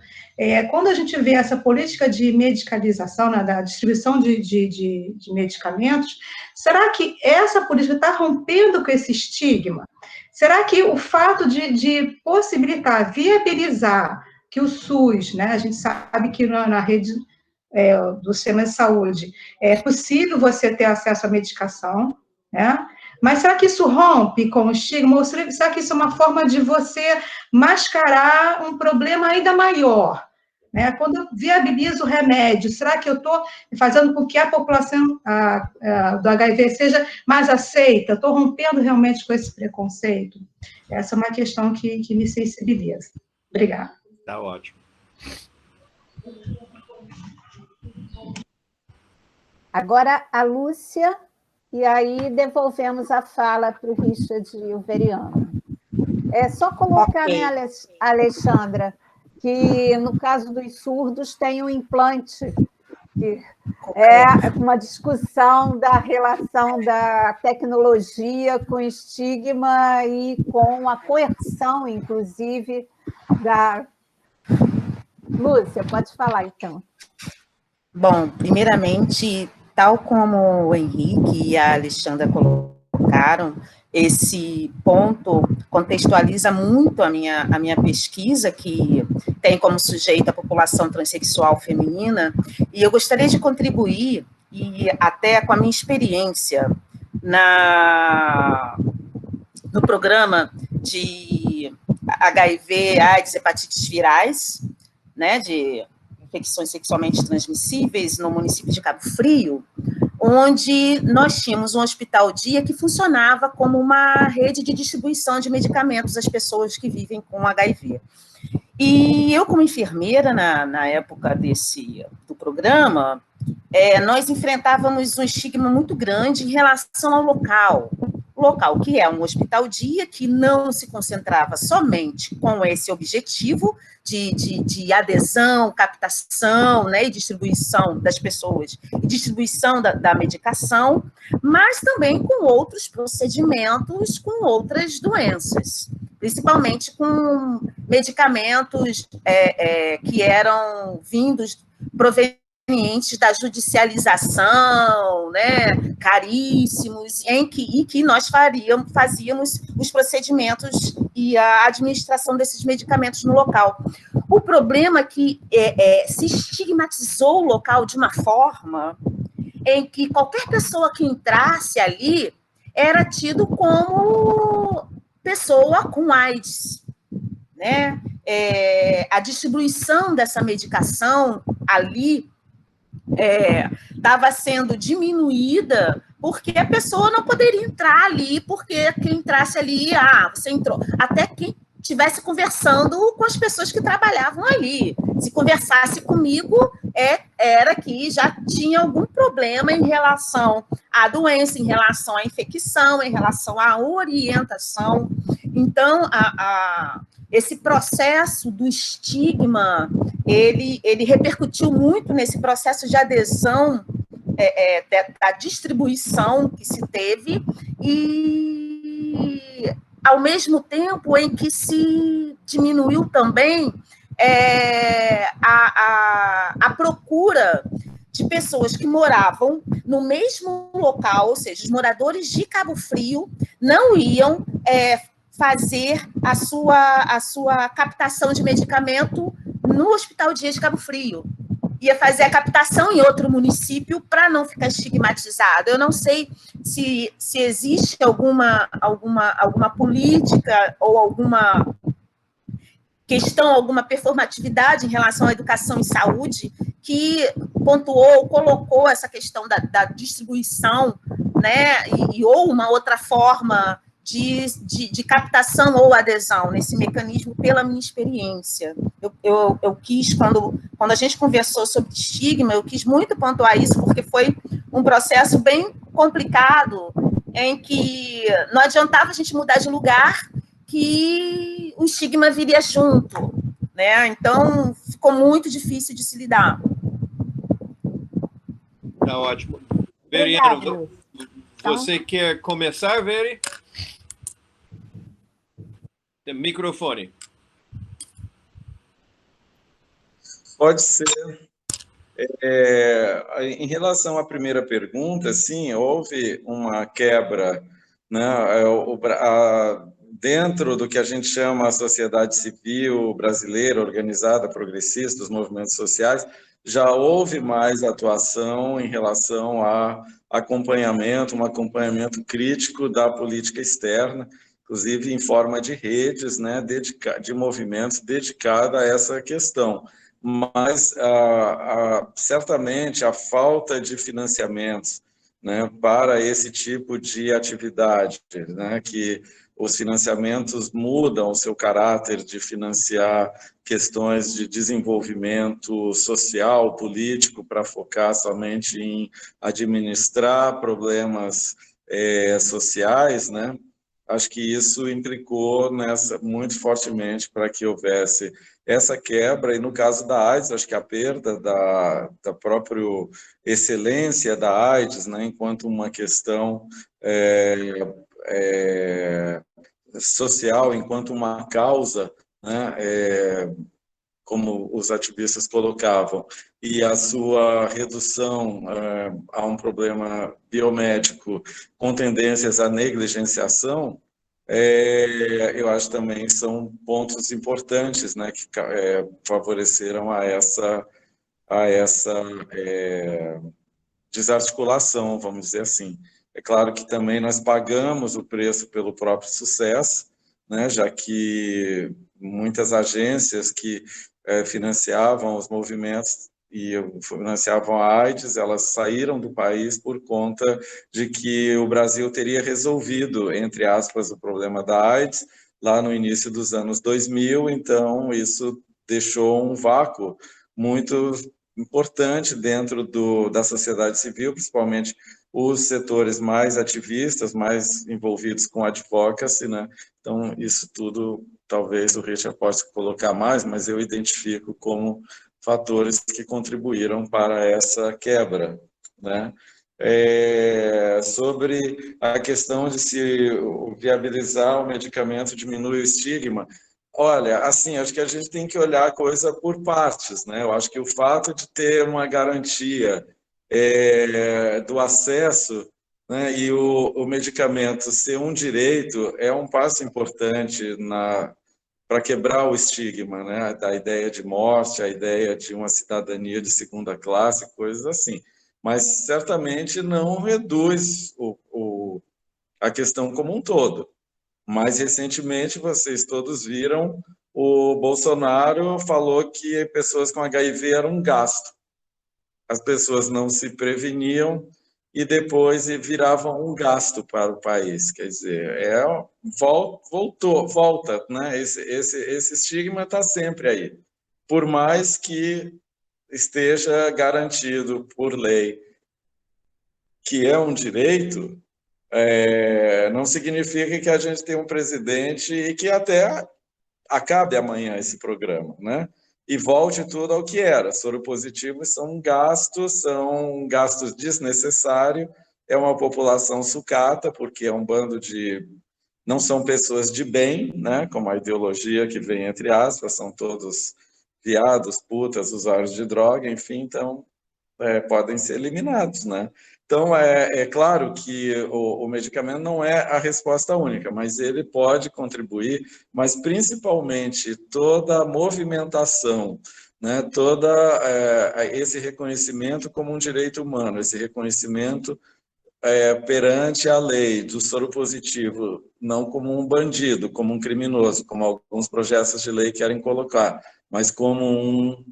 quando a gente vê essa política de medicalização, né, da distribuição de medicamentos, será que essa política está rompendo com esse estigma? Será que o fato de possibilitar, viabilizar que o SUS, né, a gente sabe que na rede do sistema de saúde é possível você ter acesso à medicação, né? Mas será que isso rompe com o estigma? Ou será que isso é uma forma de você mascarar um problema ainda maior? Né? Quando eu viabilizo o remédio, será que eu estou fazendo com que a população do HIV seja mais aceita? Estou rompendo realmente com esse preconceito? Essa é uma questão que me sensibiliza. Obrigada. Tá ótimo. Agora, a Lúcia... E aí devolvemos a fala para o Richard e o Veriano. É só colocar, okay, né, Alexandra, que no caso dos surdos tem um implante, que é uma discussão da relação da tecnologia com estigma e com a coerção, inclusive, da... Lúcia, pode falar, então. Bom, primeiramente... Tal como o Henrique e a Alexandra colocaram, esse ponto contextualiza muito a minha pesquisa, que tem como sujeito a população transexual feminina, e eu gostaria de contribuir, e até com a minha experiência no programa de HIV, AIDS, hepatites virais, né, de infecções sexualmente transmissíveis no município de Cabo Frio, onde nós tínhamos um hospital-dia que funcionava como uma rede de distribuição de medicamentos às pessoas que vivem com HIV. E eu, como enfermeira, na época do programa, nós enfrentávamos um estigma muito grande em relação ao local. O local que é um hospital-dia, que não se concentrava somente com esse objetivo de adesão, captação, né, e distribuição das pessoas, e distribuição da medicação, mas também com outros procedimentos, com outras doenças, principalmente com medicamentos que eram provenientes da judicialização, né, caríssimos, em que nós fazíamos os procedimentos e a administração desses medicamentos no local. O problema é que se estigmatizou o local de uma forma em que qualquer pessoa que entrasse ali era tido como pessoa com AIDS, né? A distribuição dessa medicação ali estava sendo diminuída porque a pessoa não poderia entrar ali, porque quem entrasse ali, você entrou. Até quem estivesse conversando com as pessoas que trabalhavam ali. Se conversasse comigo, era que já tinha algum problema em relação à doença, em relação à infecção, em relação à orientação. Então, esse processo do estigma, ele repercutiu muito nesse processo de adesão da distribuição que se teve, e ao mesmo tempo em que se diminuiu também a procura de pessoas que moravam no mesmo local, ou seja, os moradores de Cabo Frio não iam fazer a sua captação de medicamento no Hospital Dia de Cabo Frio. Ia fazer a captação em outro município para não ficar estigmatizado. Eu não sei se existe alguma política ou alguma questão, alguma performatividade em relação à educação e saúde que pontuou, colocou essa questão da distribuição, né, ou uma outra forma de captação ou adesão nesse mecanismo, pela minha experiência. Eu quis, quando a gente conversou sobre estigma, eu quis muito pontuar isso, porque foi um processo bem complicado, em que não adiantava a gente mudar de lugar, que o estigma viria junto, né? Então, ficou muito difícil de se lidar. Tá ótimo. Veriano, você quer começar, Veri? Microfone. Pode ser. Em relação à primeira pergunta, sim, houve uma quebra, né, dentro do que a gente chama a sociedade civil brasileira, organizada, progressista, os movimentos sociais, já houve mais atuação em relação a acompanhamento, um acompanhamento crítico da política externa, inclusive em forma de redes, né, de movimentos dedicados a essa questão. Mas, certamente, a falta de financiamentos, né, para esse tipo de atividade, né, que os financiamentos mudam o seu caráter de financiar questões de desenvolvimento social, político, para focar somente em administrar problemas sociais, né? Acho que isso implicou muito fortemente para que houvesse essa quebra, e no caso da AIDS, acho que a perda da própria excelência da AIDS, né, enquanto uma questão social, enquanto uma causa, né, como os ativistas colocavam, e a sua redução a um problema biomédico com tendências à negligenciação, eu acho também são pontos importantes, né, que favoreceram a essa desarticulação, vamos dizer assim. É claro que também nós pagamos o preço pelo próprio sucesso, né, já que muitas agências que financiavam os movimentos e financiavam a AIDS, elas saíram do país por conta de que o Brasil teria resolvido, entre aspas, o problema da AIDS lá no início dos anos 2000, então isso deixou um vácuo muito importante dentro da sociedade civil, principalmente os setores mais ativistas, mais envolvidos com advocacy, né? Então, isso tudo, talvez o Richard possa colocar mais, mas eu identifico como fatores que contribuíram para essa quebra, né? Sobre a questão de se viabilizar o medicamento diminui o estigma, olha, assim, acho que a gente tem que olhar a coisa por partes, né? Eu acho que o fato de ter uma garantia do acesso, né, e o medicamento ser um direito é um passo importante para quebrar o estigma, né, da ideia de morte, a ideia de uma cidadania de segunda classe, coisas assim. Mas certamente não reduz a questão como um todo. Mais recentemente, vocês todos viram, o Bolsonaro falou que pessoas com HIV eram um gasto. As pessoas não se preveniam e depois viravam um gasto para o país. Quer dizer, volta, né? Esse estigma está sempre aí. Por mais que esteja garantido por lei que é um direito, não significa que a gente tem um presidente e que até acabe amanhã esse programa, né? E volte tudo ao que era. Soropositivos são gastos desnecessários, é uma população sucata, porque é um bando de... não são pessoas de bem, né? Como a ideologia que vem entre aspas, são todos viados, putas, usuários de droga, enfim, então podem ser eliminados, né? Então, é claro que o medicamento não é a resposta única, mas ele pode contribuir, mas principalmente toda a movimentação, né, esse reconhecimento como um direito humano, esse reconhecimento perante a lei do soro positivo, não como um bandido, como um criminoso, como alguns projetos de lei querem colocar, mas como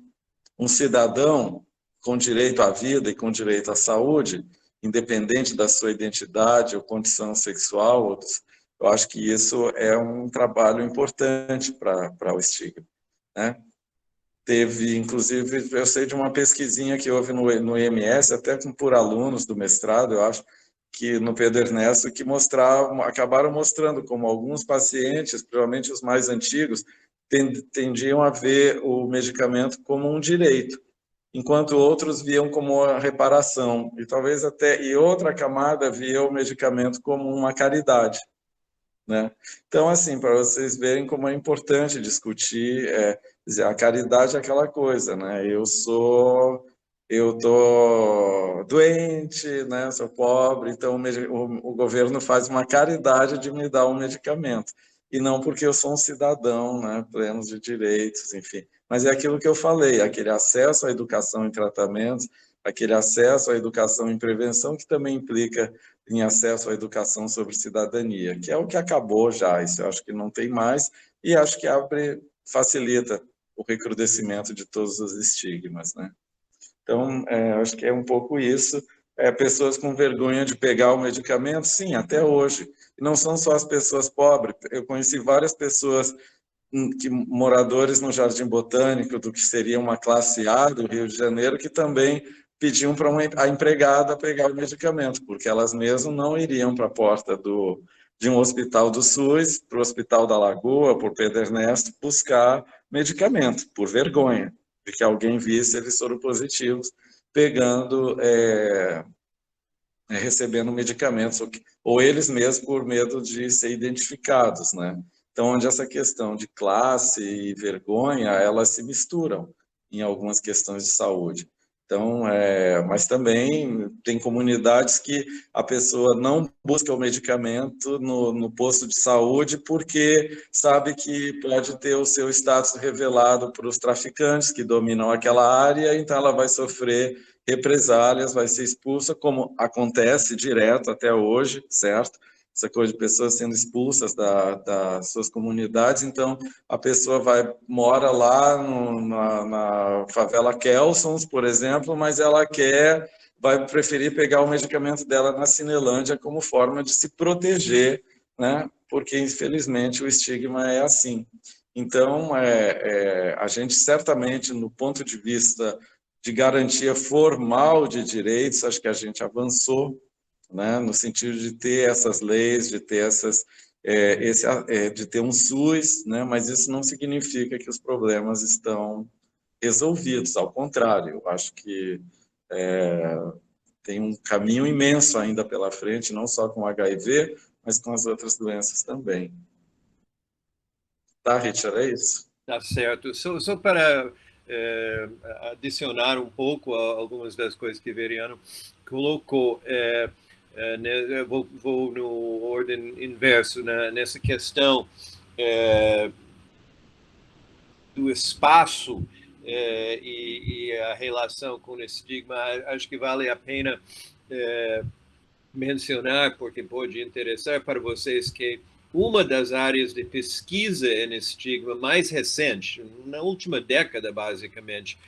um cidadão com direito à vida e com direito à saúde, independente da sua identidade ou condição sexual, eu acho que isso é um trabalho importante para o estigma, né? Teve, inclusive, eu sei de uma pesquisinha que houve no IMS, até por alunos do mestrado, eu acho, que no Pedro Ernesto, que acabaram mostrando como alguns pacientes, principalmente os mais antigos, tendiam a ver o medicamento como um direito, enquanto outros viam como uma reparação, e talvez até outra camada via o medicamento como uma caridade, né? Então, assim, para vocês verem como é importante discutir, a caridade é aquela coisa, né? Eu tô doente, né? Sou pobre, então o governo faz uma caridade de me dar um medicamento, e não porque eu sou um cidadão, né? Pleno de direitos, enfim. Mas é aquilo que eu falei, aquele acesso à educação em tratamentos, aquele acesso à educação em prevenção, que também implica em acesso à educação sobre cidadania, que é o que acabou já, isso eu acho que não tem mais, e acho que facilita o recrudescimento de todos os estigmas, né? Então, acho que é um pouco isso. Pessoas com vergonha de pegar o medicamento, sim, até hoje. E não são só as pessoas pobres, eu conheci várias pessoas moradores no Jardim Botânico, do que seria uma classe A do Rio de Janeiro, que também pediam para a empregada pegar o medicamento, porque elas mesmas não iriam para a porta de um hospital do SUS, para o Hospital da Lagoa, por Pedro Ernesto, buscar medicamento, por vergonha de que alguém visse eles soropositivos pegando, recebendo medicamentos, ou eles mesmos por medo de ser identificados, né? Então, onde essa questão de classe e vergonha, elas se misturam em algumas questões de saúde. Então, mas também tem comunidades que a pessoa não busca o medicamento no posto de saúde porque sabe que pode ter o seu status revelado para os traficantes que dominam aquela área, então ela vai sofrer represálias, vai ser expulsa, como acontece direto até hoje, certo? Essa coisa de pessoas sendo expulsas das suas comunidades, então a pessoa mora lá na favela Kelsons, por exemplo, mas ela vai preferir pegar o medicamento dela na Cinelândia como forma de se proteger, né? Porque infelizmente o estigma é assim. Então, a gente certamente, no ponto de vista de garantia formal de direitos, acho que a gente avançou, né, no sentido de ter essas leis, de ter de ter um SUS, né, mas isso não significa que os problemas estão resolvidos, ao contrário, eu acho que tem um caminho imenso ainda pela frente, não só com o HIV, mas com as outras doenças também. Tá, Richard, é isso? Tá certo. Só para adicionar um pouco a algumas das coisas que o Veriano colocou, eu vou no ordem inverso, nessa questão do espaço e a relação com o estigma. Acho que vale a pena mencionar, porque pode interessar para vocês, que uma das áreas de pesquisa em estigma mais recente, na última década, basicamente,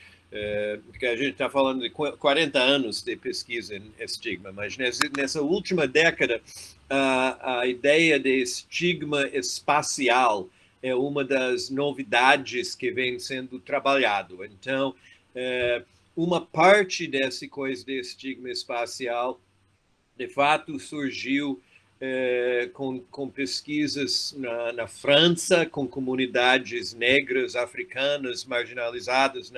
porque a gente está falando de 40 anos de pesquisa em estigma, mas nessa última década, a ideia de estigma espacial é uma das novidades que vem sendo trabalhado. Então, uma parte dessa coisa de estigma espacial, de fato, surgiu com pesquisas na França, com comunidades negras, africanas, marginalizadas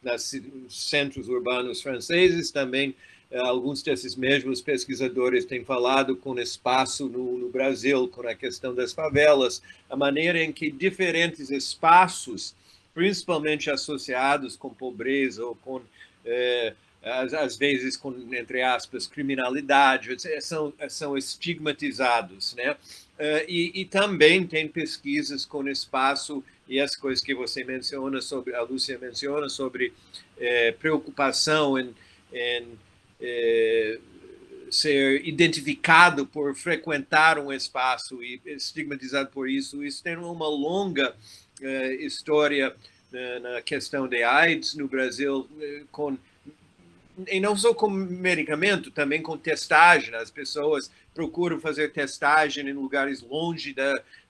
nos centros urbanos franceses. Também, alguns desses mesmos pesquisadores têm falado com espaço no Brasil, com a questão das favelas, a maneira em que diferentes espaços, principalmente associados com pobreza ou com às vezes com, entre aspas, criminalidade, são estigmatizados, né? E também tem pesquisas com espaço e as coisas que você menciona, a Lúcia menciona, sobre preocupação em ser identificado por frequentar um espaço e estigmatizado por isso. Isso tem uma longa história na questão de AIDS no Brasil, e não só com medicamento, também com testagem. As pessoas procuram fazer testagem em lugares longe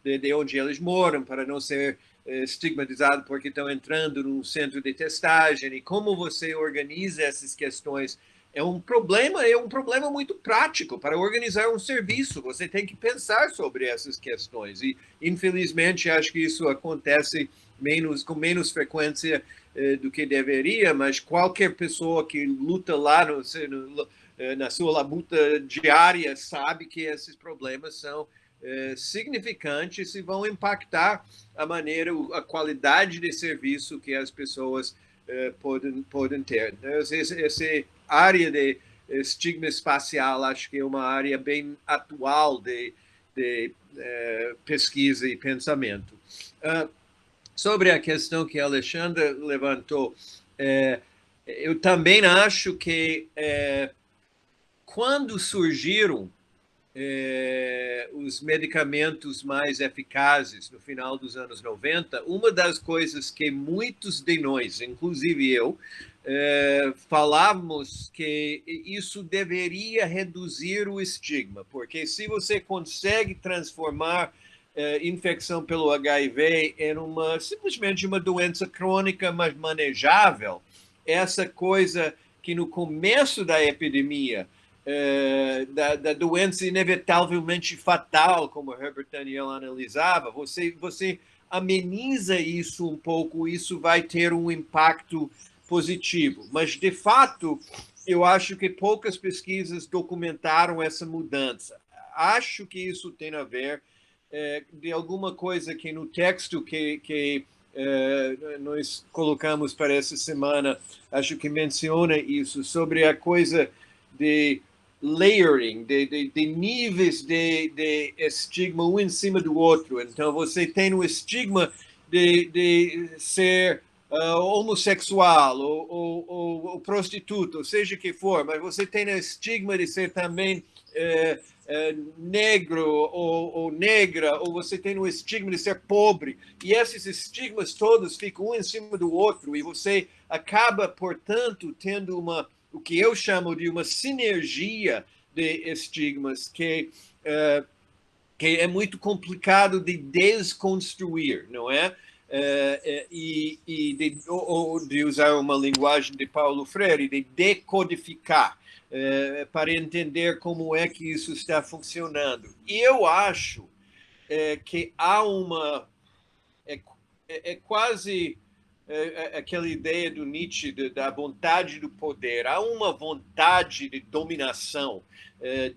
de onde eles moram, para não ser estigmatizado porque estão entrando num centro de testagem. E como você organiza essas questões é um problema muito prático. Para organizar um serviço, você tem que pensar sobre essas questões. E, infelizmente, acho que isso acontece com menos frequência do que deveria, mas qualquer pessoa que luta lá na sua luta diária sabe que esses problemas são significantes e vão impactar a qualidade de serviço que as pessoas podem ter. Essa área de estigma espacial, acho que é uma área bem atual de pesquisa e pensamento. Sobre a questão que a Alexandra levantou, eu também acho que quando surgiram os medicamentos mais eficazes no final dos anos 90, uma das coisas que muitos de nós, inclusive eu, falávamos que isso deveria reduzir o estigma, porque se você consegue transformar infecção pelo HIV em simplesmente uma doença crônica, mas manejável, essa coisa que no começo da epidemia, da doença inevitavelmente fatal, como Herbert Daniel analisava, você ameniza isso um pouco, isso vai ter um impacto positivo. Mas, de fato, eu acho que poucas pesquisas documentaram essa mudança. Acho que isso tem a ver de alguma coisa que no texto que nós colocamos para essa semana, acho que menciona isso, sobre a coisa de layering, de níveis de estigma um em cima do outro. Então, você tem o estigma de ser homossexual ou prostituta, ou seja que for, mas você tem o estigma de ser também negro ou negra, ou você tem o estigma de ser pobre, e esses estigmas todos ficam um em cima do outro, e você acaba, portanto, tendo o que eu chamo de uma sinergia de estigmas que é muito complicado de desconstruir, não é? Ou de usar uma linguagem de Paulo Freire, de decodificar, para entender como é que isso está funcionando. E eu acho que há quase aquela ideia do Nietzsche da vontade do poder. Há uma vontade de dominação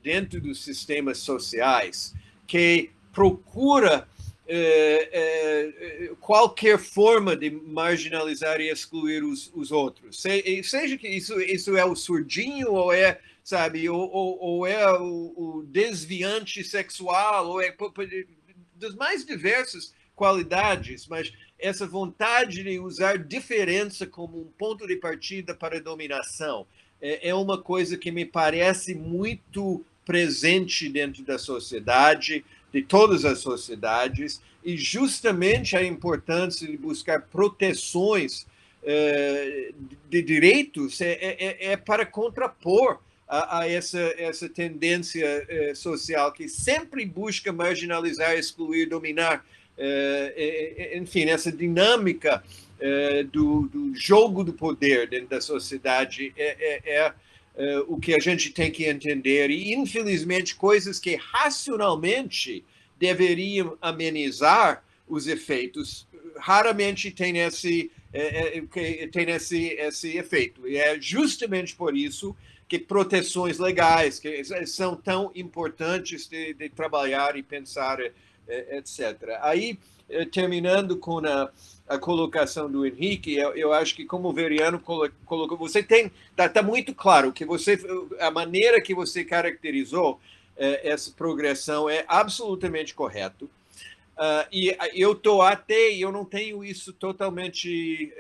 dentro dos sistemas sociais que procura qualquer forma de marginalizar e excluir os outros. Seja que isso é o surdinho, ou é, sabe, ou é o desviante sexual, ou é das mais diversas qualidades, mas essa vontade de usar diferença como um ponto de partida para a dominação é uma coisa que me parece muito presente dentro da sociedade, de todas as sociedades, e justamente a importância de buscar proteções de direitos para contrapor a essa tendência social que sempre busca marginalizar, excluir, dominar, enfim, essa dinâmica do jogo do poder dentro da sociedade o que a gente tem que entender, e infelizmente coisas que racionalmente deveriam amenizar os efeitos, raramente tem esse efeito, e é justamente por isso que proteções legais que são tão importantes de trabalhar e pensar, etc. Aí, terminando com a colocação do Henrique, eu acho que, como o Veriano colocou, você está muito claro que a maneira que você caracterizou essa progressão é absolutamente correto. E eu estou até, eu não tenho isso totalmente,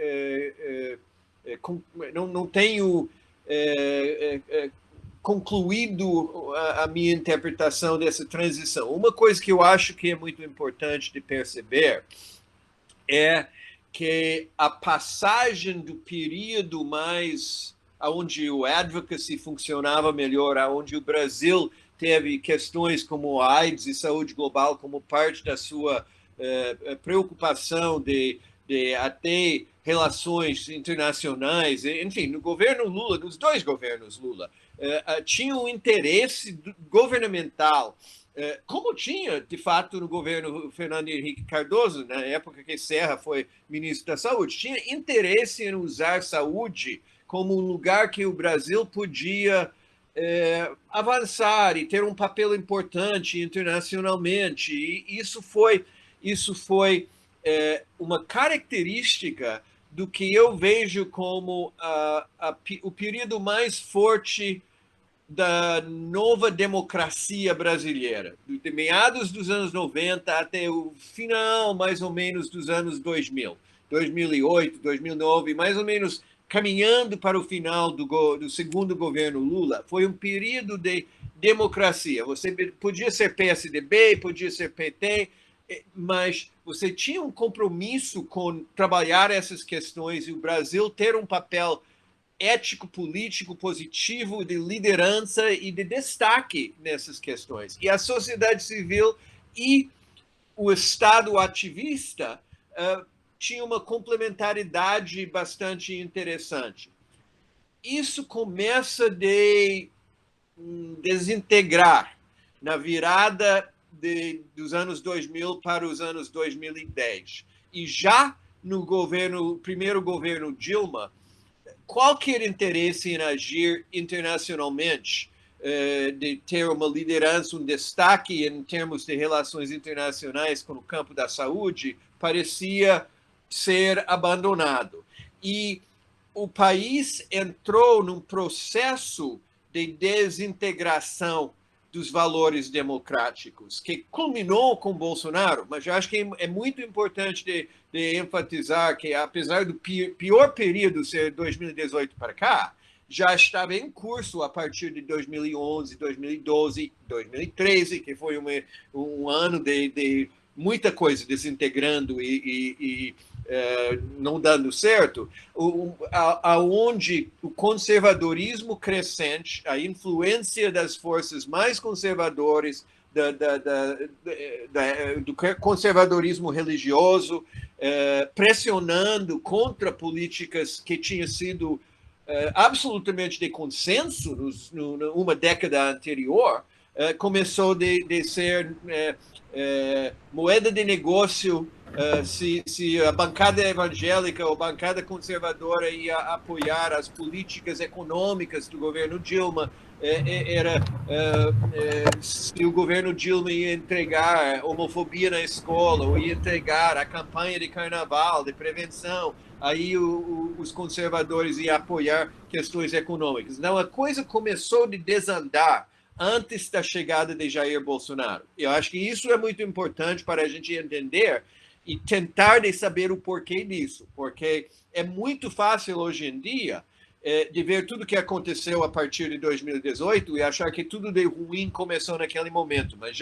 não tenho concluído a minha interpretação dessa transição. Uma coisa que eu acho que é muito importante de perceber é que a passagem do período mais onde o advocacy funcionava melhor, onde o Brasil teve questões como a AIDS e saúde global como parte da sua preocupação de até relações internacionais, enfim, no governo Lula, nos dois governos Lula, tinha um interesse governamental, como tinha, de fato, no governo Fernando Henrique Cardoso, na época que Serra foi ministro da Saúde, tinha interesse em usar saúde como um lugar que o Brasil podia avançar e ter um papel importante internacionalmente. E isso foi uma característica do que eu vejo como o período mais forte da nova democracia brasileira, de meados dos anos 90 até o final, mais ou menos, dos anos 2000, 2008, 2009, mais ou menos caminhando para o final do segundo governo Lula. Foi um período de democracia. Você podia ser PSDB, podia ser PT, mas você tinha um compromisso com trabalhar essas questões e o Brasil ter um papel ético, político, positivo, de liderança e de destaque nessas questões. E a sociedade civil e o Estado ativista tinha uma complementaridade bastante interessante. Isso começa a desintegrar na virada dos anos 2000 para os anos 2010. E já no primeiro governo Dilma, qualquer interesse em agir internacionalmente, de ter uma liderança, um destaque em termos de relações internacionais com o campo da saúde, parecia ser abandonado. E o país entrou num processo de desintegração dos valores democráticos, que culminou com Bolsonaro, mas eu acho que é muito importante de enfatizar que, apesar do pior período ser 2018 para cá, já estava em curso a partir de 2011, 2012, 2013, que foi um ano de muita coisa desintegrando e não dando certo, aonde o conservadorismo crescente, a influência das forças mais conservadoras, do conservadorismo religioso, pressionando contra políticas que tinham sido absolutamente de consenso numa década anterior, começou de ser moeda de negócio. Se a bancada evangélica ou a bancada conservadora ia apoiar as políticas econômicas do governo Dilma, se o governo Dilma ia entregar homofobia na escola, ou ia entregar a campanha de carnaval, de prevenção, aí os conservadores iam apoiar questões econômicas. Então, a coisa começou de desandar antes da chegada de Jair Bolsonaro. Eu acho que isso é muito importante para a gente entender e tentar de saber o porquê disso, porque é muito fácil hoje em dia de ver tudo que aconteceu a partir de 2018 e achar que tudo de ruim começou naquele momento, mas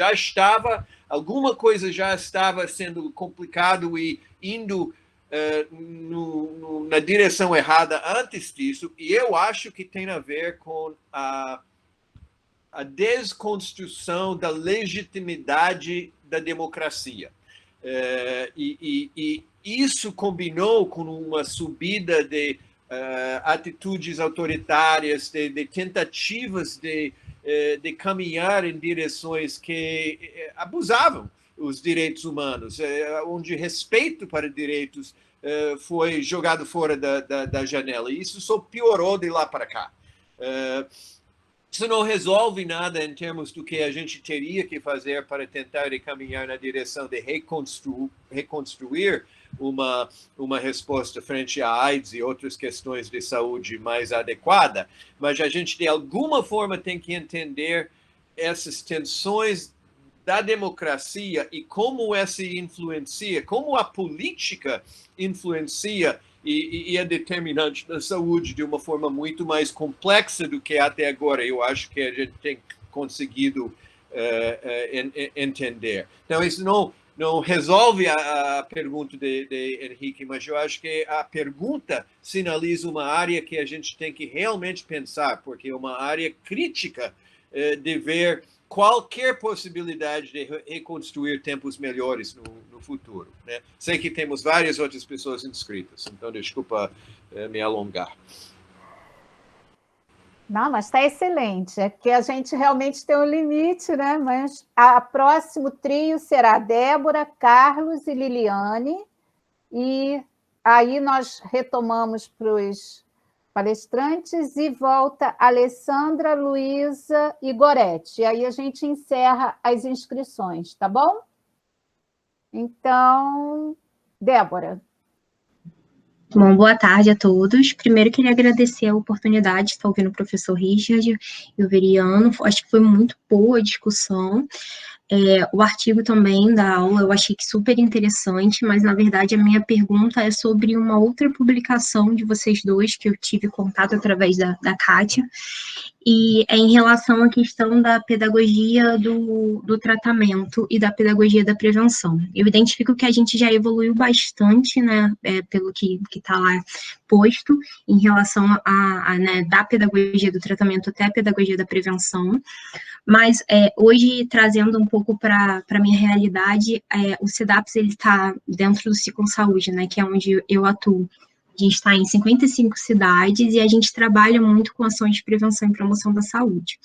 alguma coisa já estava sendo complicado e indo na direção errada antes disso, e eu acho que tem a ver com a desconstrução da legitimidade da democracia. E isso combinou com uma subida de atitudes autoritárias, de tentativas de caminhar em direções que abusavam os direitos humanos, onde respeito para direitos foi jogado fora da janela. E isso só piorou de lá para cá. Isso não resolve nada em termos do que a gente teria que fazer para tentar caminhar na direção de reconstruir uma resposta frente à AIDS e outras questões de saúde mais adequada, mas a gente, de alguma forma, tem que entender essas tensões da democracia e como essa influencia, como a política influencia e é determinante da saúde de uma forma muito mais complexa do que até agora. Eu acho que a gente tem conseguido entender. Então, isso não resolve a pergunta de Henrique, mas eu acho que a pergunta sinaliza uma área que a gente tem que realmente pensar, porque é uma área crítica de ver qualquer possibilidade de reconstruir tempos melhores no futuro, né? Sei que temos várias outras pessoas inscritas, então desculpa me alongar. Não, mas está excelente. É que a gente realmente tem um limite, né? Mas o próximo trio será Débora, Carlos e Liliane. E aí nós retomamos para os palestrantes e volta Alessandra, Luísa e Gorete. E aí a gente encerra as inscrições, tá bom? Então, Débora. Bom, boa tarde a todos. Primeiro, queria agradecer a oportunidade de estar ouvindo o professor Richard e o Veriano. Acho que foi muito boa a discussão. O artigo também da aula eu achei que super interessante, mas, na verdade, a minha pergunta é sobre uma outra publicação de vocês dois, que eu tive contato através da Kátia, e é em relação à questão da pedagogia do tratamento e da pedagogia da prevenção. Eu identifico que a gente já evoluiu bastante, né, pelo que está lá posto, em relação né, da pedagogia do tratamento até a pedagogia da prevenção, mas hoje, trazendo um pouco para a minha realidade, o CEDAPS está dentro do Ciclo Saúde, né, que é onde eu atuo. A gente está em 55 cidades e a gente trabalha muito com ações de prevenção e promoção da saúde.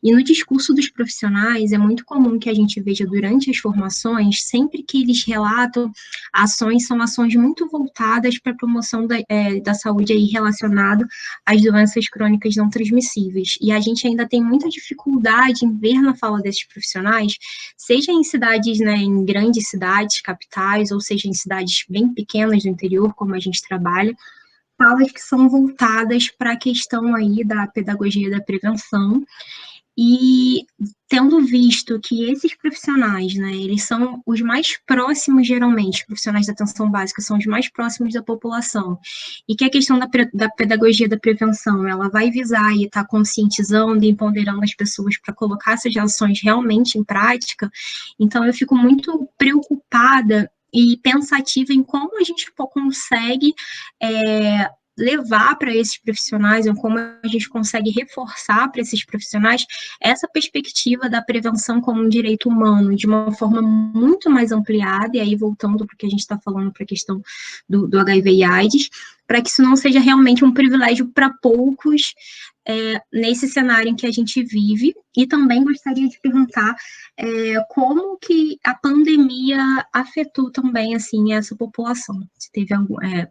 E no discurso dos profissionais, é muito comum que a gente veja durante as formações, sempre que eles relatam ações, são ações muito voltadas para a promoção da saúde aí relacionado às doenças crônicas não transmissíveis. E a gente ainda tem muita dificuldade em ver na fala desses profissionais, seja em cidades, né, em grandes cidades, capitais, ou seja em cidades bem pequenas do interior, como a gente trabalha, falas que são voltadas para a questão aí da pedagogia da prevenção. E tendo visto que esses profissionais, né, eles são os mais próximos, geralmente, profissionais da atenção básica são os mais próximos da população, e que a questão da pedagogia da prevenção, ela vai visar e estar conscientizando e empoderando as pessoas para colocar essas ações realmente em prática, então eu fico muito preocupada e pensativa em como a gente consegue levar para esses profissionais, ou como a gente consegue reforçar para esses profissionais essa perspectiva da prevenção como um direito humano, de uma forma muito mais ampliada, e aí voltando para o que a gente está falando para a questão do HIV e AIDS, para que isso não seja realmente um privilégio para poucos, nesse cenário em que a gente vive. E também gostaria de perguntar como que a pandemia afetou também, assim, essa população. Se teve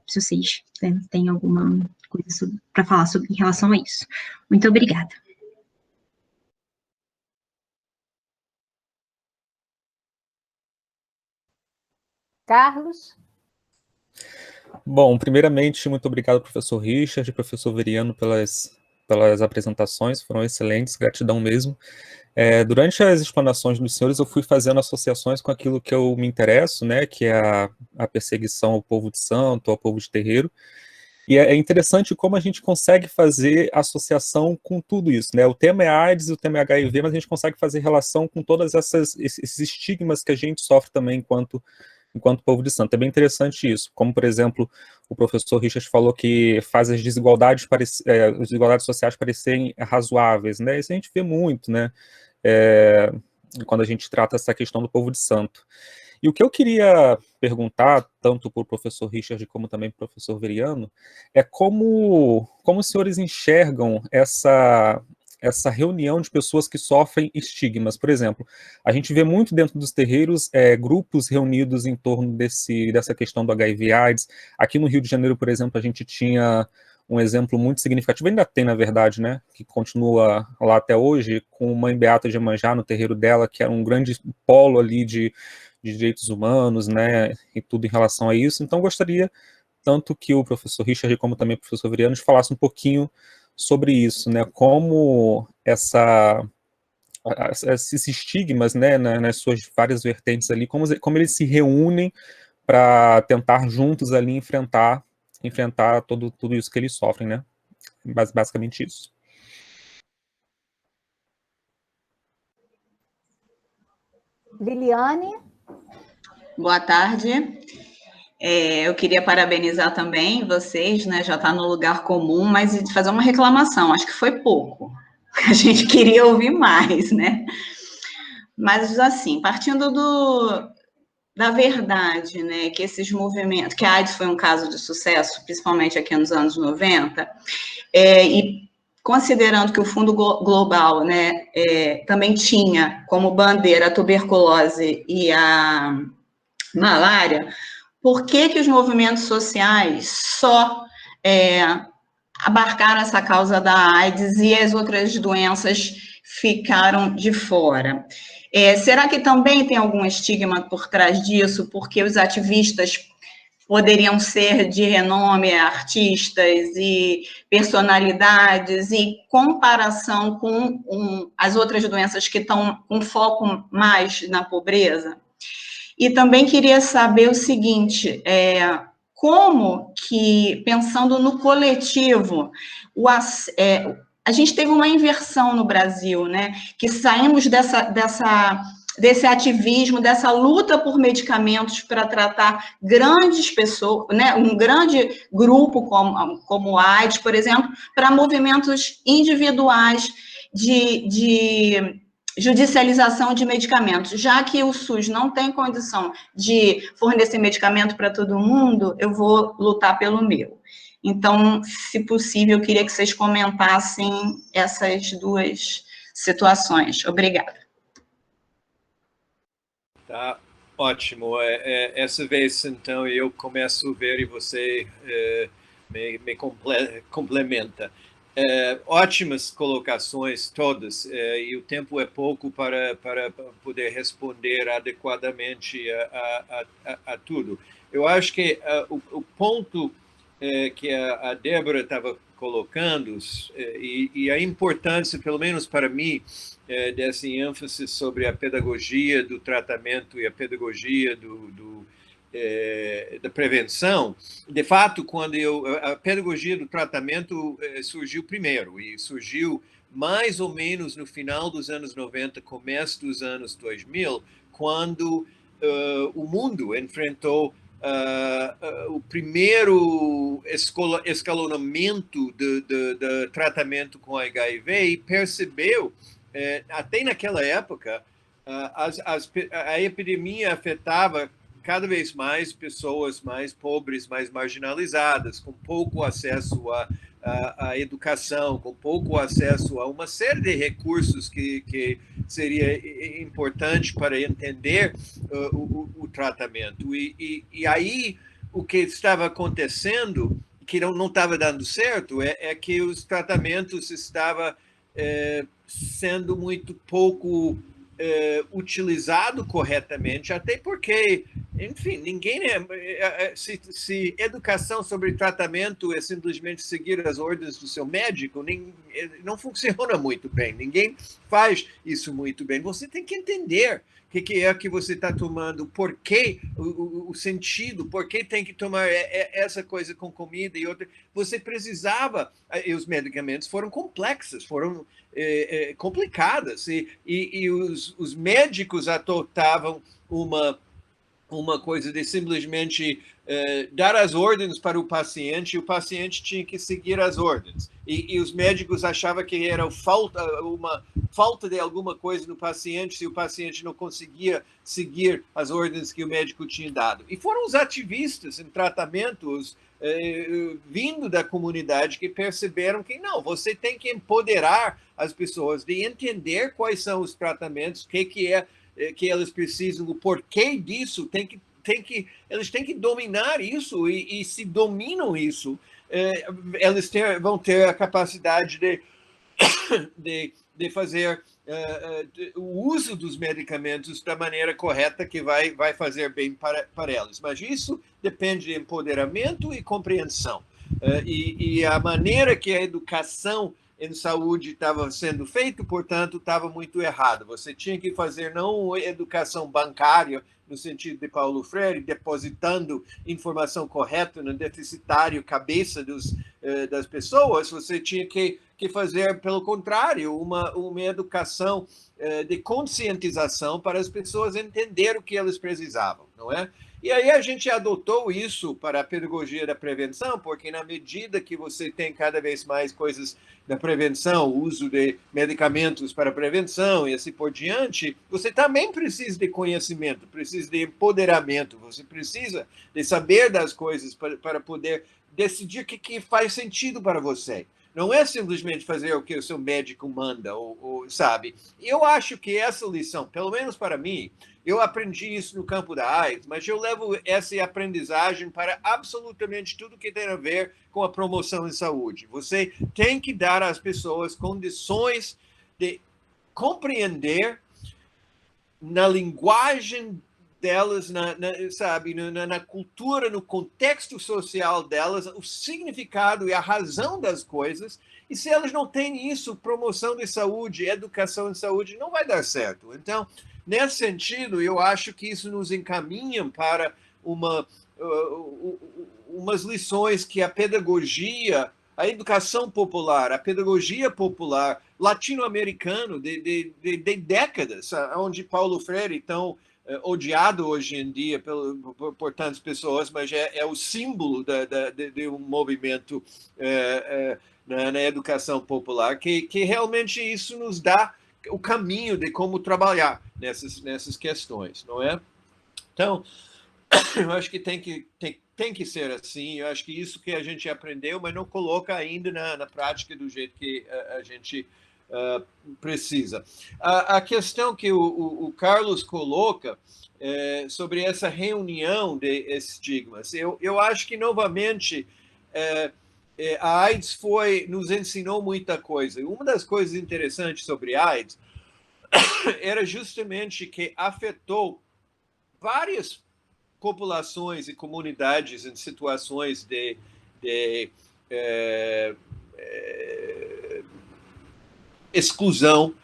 se vocês têm alguma coisa para falar em relação a isso. Muito obrigada. Carlos? Bom, primeiramente, muito obrigado, professor Richard e professor Veriano, pelas apresentações, foram excelentes, gratidão mesmo. Durante as explanações dos senhores, eu fui fazendo associações com aquilo que eu me interesso, né, que é a perseguição ao povo de santo, ao povo de terreiro, e é interessante como a gente consegue fazer associação com tudo isso, né, o tema é AIDS, o tema é HIV, mas a gente consegue fazer relação com todos esses estigmas que a gente sofre também enquanto povo de santo. É bem interessante isso, como, por exemplo, o professor Richard falou que faz as desigualdades sociais parecerem razoáveis, né, isso a gente vê muito, né, quando a gente trata essa questão do povo de santo. E o que eu queria perguntar, tanto para o professor Richard como também para o professor Veriano, é como os senhores enxergam essa reunião de pessoas que sofrem estigmas. Por exemplo, a gente vê muito dentro dos terreiros grupos reunidos em torno dessa questão do HIV/AIDS. Aqui no Rio de Janeiro, por exemplo, a gente tinha um exemplo muito significativo, ainda tem, na verdade, né, que continua lá até hoje, com Mãe Beata de Iemanjá no terreiro dela, que era um grande polo ali de direitos humanos, né, e tudo em relação a isso. Então, gostaria tanto que o professor Richard como também o professor Veriano falasse um pouquinho sobre isso, né, como esses estigmas, né, nas suas várias vertentes ali, como eles se reúnem para tentar juntos ali enfrentar tudo isso que eles sofrem, né, basicamente isso. Liliane? Boa tarde. Eu queria parabenizar também vocês, né, já está no lugar comum, mas fazer uma reclamação, acho que foi pouco. A gente queria ouvir mais, né? Mas, assim, partindo da verdade, né, que esses movimentos, que a AIDS foi um caso de sucesso, principalmente aqui nos anos 90, e considerando que o Fundo Global, né, também tinha como bandeira a tuberculose e a malária, por que os movimentos sociais só abarcaram essa causa da AIDS e as outras doenças ficaram de fora? Será que também tem algum estigma por trás disso, porque os ativistas poderiam ser de renome, artistas e personalidades, e comparação com as outras doenças que estão com foco mais na pobreza? E também queria saber o seguinte, como que, pensando no coletivo, a gente teve uma inversão no Brasil, né? Que saímos desse ativismo, dessa luta por medicamentos para tratar grandes pessoas, né? Um grande grupo como o AIDS, por exemplo, para movimentos individuais de judicialização de medicamentos. Já que o SUS não tem condição de fornecer medicamento para todo mundo, eu vou lutar pelo meu. Então, se possível, eu queria que vocês comentassem essas duas situações. Obrigada. Tá, ótimo. Essa vez, então, eu começo a ver e você me complementa. Ótimas colocações todas, e o tempo é pouco para poder responder adequadamente a tudo. Eu acho que o ponto que a Débora estava colocando, e a importância, pelo menos para mim, desse ênfase sobre a pedagogia do tratamento e a pedagogia da prevenção, de fato, quando a pedagogia do tratamento surgiu primeiro, e surgiu mais ou menos no final dos anos 90, começo dos anos 2000, quando o mundo enfrentou o primeiro escalonamento do tratamento com HIV e percebeu, até naquela época, a epidemia afetava cada vez mais pessoas mais pobres, mais marginalizadas, com pouco acesso à educação, com pouco acesso a uma série de recursos que seria importante para entender o tratamento. E aí, o que estava acontecendo, que não estava dando certo, é que os tratamentos estavam sendo muito pouco utilizado corretamente, até porque, enfim, ninguém se educação sobre tratamento é simplesmente seguir as ordens do seu médico, não funciona muito bem, ninguém faz isso muito bem. Você tem que entender o que é que você está tomando, por que o sentido, por que tem que tomar essa coisa com comida e outra. Você precisava, e os medicamentos foram complexos, foram complicadas, e os médicos adotavam uma coisa de simplesmente dar as ordens para o paciente tinha que seguir as ordens. E os médicos achavam que era uma falta de alguma coisa no paciente se o paciente não conseguia seguir as ordens que o médico tinha dado. E foram os ativistas em tratamentos vindo da comunidade que perceberam que não, você tem que empoderar as pessoas de entender quais são os tratamentos, o que é que elas precisam, o porquê disso, eles têm que dominar isso, e se dominam isso, eles vão ter a capacidade de fazer o uso dos medicamentos da maneira correta que vai fazer bem para elas. Mas isso depende de empoderamento e compreensão. E a maneira que a educação em saúde estava sendo feito, portanto, estava muito errado. Você tinha que fazer não educação bancária, no sentido de Paulo Freire, depositando informação correta no deficitário cabeça das pessoas. Você tinha que fazer, pelo contrário, uma educação de conscientização para as pessoas entenderem o que elas precisavam, não é? E aí a gente adotou isso para a pedagogia da prevenção, porque na medida que você tem cada vez mais coisas da prevenção, uso de medicamentos para prevenção e assim por diante, você também precisa de conhecimento, precisa de empoderamento, você precisa de saber das coisas para poder decidir o que faz sentido para você. Não é simplesmente fazer o que o seu médico manda, sabe? Eu acho que essa lição, pelo menos para mim, eu aprendi isso no campo da AIDS, mas eu levo essa aprendizagem para absolutamente tudo que tem a ver com a promoção em saúde. Você tem que dar às pessoas condições de compreender na linguagem delas, sabe, na cultura, no contexto social delas, o significado e a razão das coisas. E se elas não têm isso, promoção de saúde, educação em saúde, não vai dar certo. Então, nesse sentido, eu acho que isso nos encaminha para umas lições que a pedagogia, a educação popular, a pedagogia popular latino-americano de décadas, onde Paulo Freire tão odiado hoje em dia por tantas pessoas, mas é o símbolo de um movimento na educação popular, que realmente isso nos dá o caminho de como trabalhar nessas questões, não é? Então, eu acho que tem que ser assim, eu acho que isso que a gente aprendeu, mas não coloca ainda na prática do jeito que a gente precisa. A questão que o Carlos coloca sobre essa reunião de estigmas, eu acho que, novamente, a AIDS nos ensinou muita coisa. E uma das coisas interessantes sobre a AIDS era justamente que afetou várias populações e comunidades em situações de exclusão,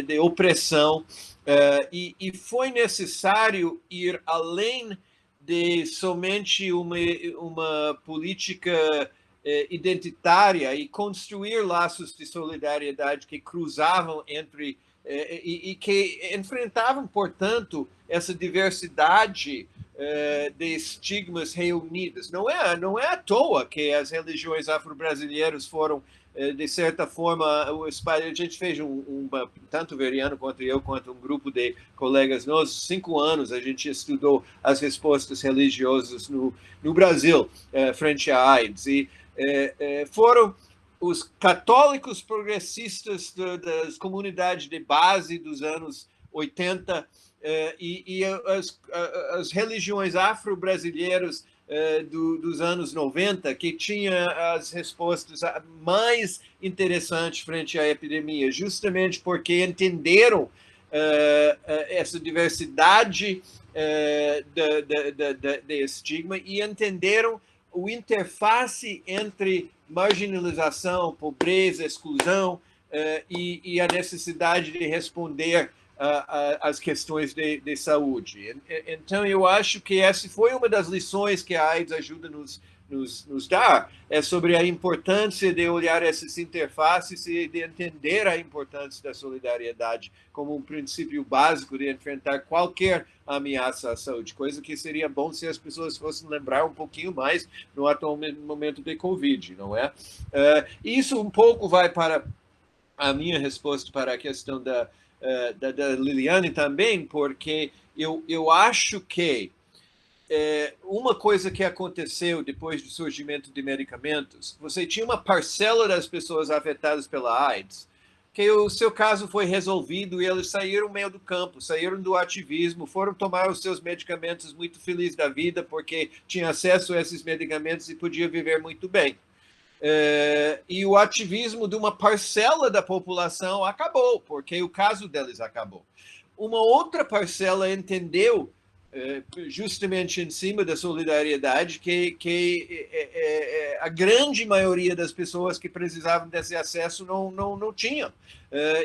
de opressão, e foi necessário ir além de somente uma política identitária e construir laços de solidariedade que cruzavam entre e que enfrentavam, portanto, essa diversidade de estigmas reunidas. Não é à toa que as religiões afro-brasileiras foram, de certa forma, a gente fez tanto o Veriano quanto eu, quanto um grupo de colegas nossos, 5 anos a gente estudou as respostas religiosas no Brasil frente à AIDS, e foram os católicos progressistas das comunidades de base dos anos 80 e as religiões afro-brasileiras dos anos 90, que tinha as respostas mais interessantes frente à epidemia, justamente porque entenderam essa diversidade de estigma e entenderam o interface entre marginalização, pobreza, exclusão e a necessidade de responder às questões de saúde. Então, eu acho que essa foi uma das lições que a AIDS ajuda nos dar, sobre a importância de olhar essas interfaces e de entender a importância da solidariedade como um princípio básico de enfrentar qualquer ameaça à saúde, coisa que seria bom se as pessoas fossem lembrar um pouquinho mais no atual momento de Covid, não é? Isso um pouco vai para a minha resposta para a questão da Liliane também, porque eu acho que uma coisa que aconteceu depois do surgimento de medicamentos, você tinha uma parcela das pessoas afetadas pela AIDS, que o seu caso foi resolvido e eles saíram meio do campo, saíram do ativismo, foram tomar os seus medicamentos muito felizes da vida, porque tinha acesso a esses medicamentos e podia viver muito bem. E o ativismo de uma parcela da população acabou, porque o caso deles acabou. Uma outra parcela entendeu, justamente em cima da solidariedade, que a grande maioria das pessoas que precisavam desse acesso não tinham,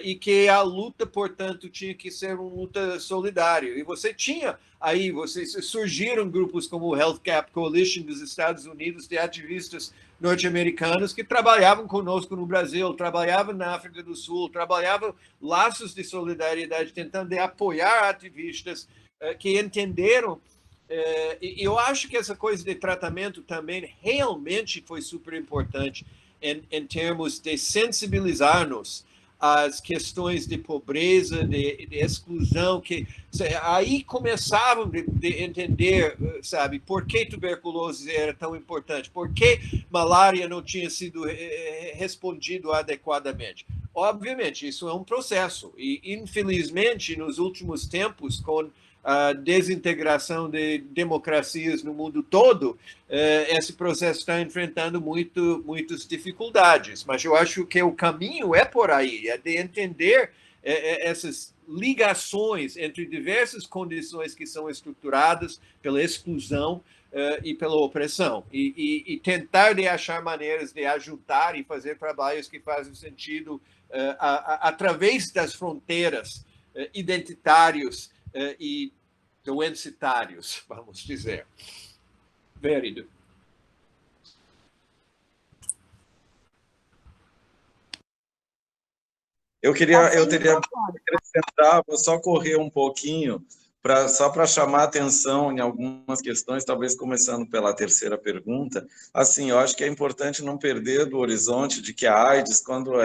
e que a luta, portanto, tinha que ser uma luta solidária. E você tinha aí, surgiram grupos como o Health Gap Coalition dos Estados Unidos, de ativistas norte-americanos que trabalhavam conosco no Brasil, trabalhavam na África do Sul, trabalhavam laços de solidariedade, tentando apoiar ativistas que entenderam, e eu acho que essa coisa de tratamento também realmente foi super importante em termos de sensibilizar-nos às questões de pobreza, de exclusão, que aí começavam de entender, sabe, por que tuberculose era tão importante, por que malária não tinha sido respondido adequadamente. Obviamente, isso é um processo, e infelizmente, nos últimos tempos, com a desintegração de democracias no mundo todo, esse processo está enfrentando muitas dificuldades. Mas eu acho que o caminho é por aí, é de entender essas ligações entre diversas condições que são estruturadas pela exclusão e pela opressão, e tentar de achar maneiras de ajudar e fazer trabalhos que fazem sentido através das fronteiras identitários e doencitários, vamos dizer. Verido. Eu teria acrescentar, vou só correr um pouquinho, só para chamar a atenção em algumas questões, talvez começando pela terceira pergunta. Assim, eu acho que é importante não perder do horizonte de que a AIDS, quando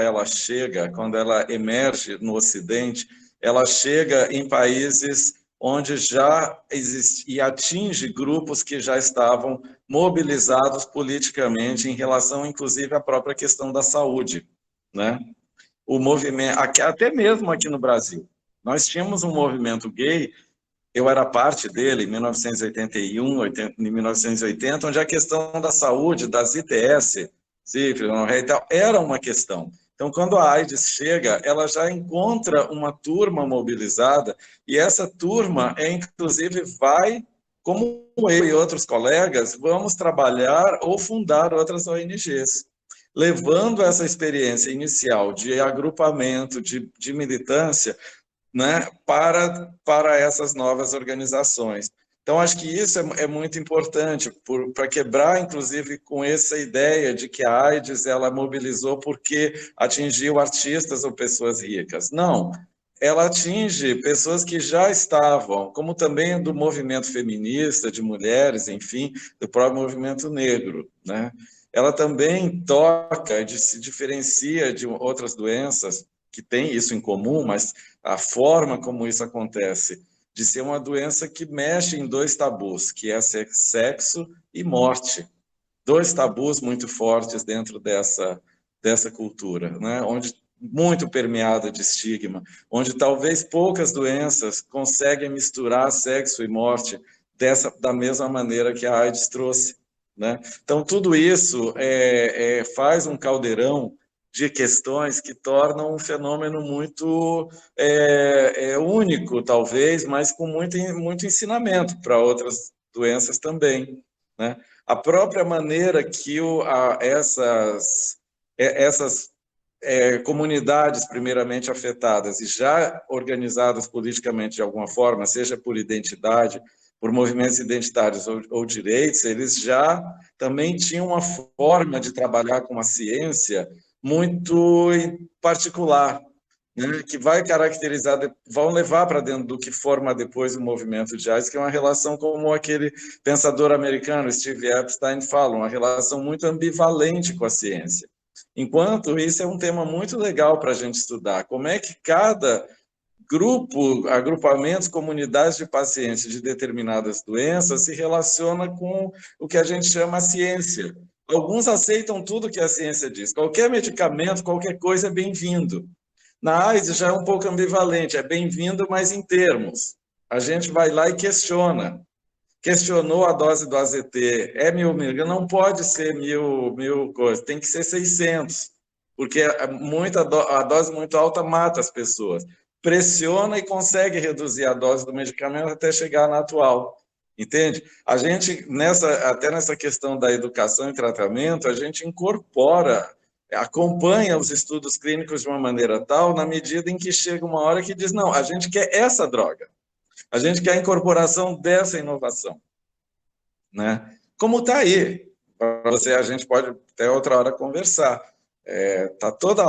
ela emerge no Ocidente, ela chega em países onde já existe e atinge grupos que já estavam mobilizados politicamente em relação, inclusive, à própria questão da saúde, né? o movimento, até mesmo aqui no Brasil. Nós tínhamos um movimento gay, eu era parte dele em 1981, em 1980, onde a questão da saúde, das ITS, sífilis, gonorreia e tal, era uma questão. Então, quando a AIDS chega, ela já encontra uma turma mobilizada, e essa turma, inclusive, vai, como eu e outros colegas, vamos trabalhar ou fundar outras ONGs, levando essa experiência inicial de agrupamento, de militância, né, para essas novas organizações. Então, acho que isso é muito importante, para quebrar, inclusive, com essa ideia de que a AIDS ela mobilizou porque atingiu artistas ou pessoas ricas. Não, ela atinge pessoas que já estavam, como também do movimento feminista, de mulheres, enfim, do próprio movimento negro, né? Ela também toca, se diferencia de outras doenças que têm isso em comum, mas a forma como isso acontece, de ser uma doença que mexe em dois tabus, que é sexo e morte. Dois tabus muito fortes dentro dessa cultura, né? Onde muito permeada de estigma, onde talvez poucas doenças conseguem misturar sexo e morte da mesma maneira que a AIDS trouxe, né? Então, tudo isso faz um caldeirão de questões que tornam um fenômeno muito único, talvez, mas com muito ensinamento para outras doenças também, né? A própria maneira que essas comunidades primeiramente afetadas e já organizadas politicamente de alguma forma, seja por identidade, por movimentos identitários ou direitos, eles já também tinham uma forma de trabalhar com a ciência muito particular, né, que vai caracterizar, vão levar para dentro do que forma depois o movimento de AIDS, que é uma relação como aquele pensador americano, Steve Epstein, fala, uma relação muito ambivalente com a ciência. Enquanto isso é um tema muito legal para a gente estudar, como é que cada grupo, agrupamentos, comunidades de pacientes de determinadas doenças se relaciona com o que a gente chama ciência. Alguns aceitam tudo que a ciência diz. Qualquer medicamento, qualquer coisa é bem-vindo. Na AIDS já é um pouco ambivalente, é bem-vindo, mas em termos. A gente vai lá e questiona. Questionou a dose do AZT, 1.000 miligramas, não pode ser 1.000 coisas, tem que ser 600, porque a dose muito alta mata as pessoas. Pressiona e consegue reduzir a dose do medicamento até chegar na atual. Entende? A gente, até nessa questão da educação e tratamento, a gente incorpora, acompanha os estudos clínicos de uma maneira tal, na medida em que chega uma hora que diz, não, a gente quer essa droga, a gente quer a incorporação dessa inovação, né? Como está aí, a gente pode até outra hora conversar, está toda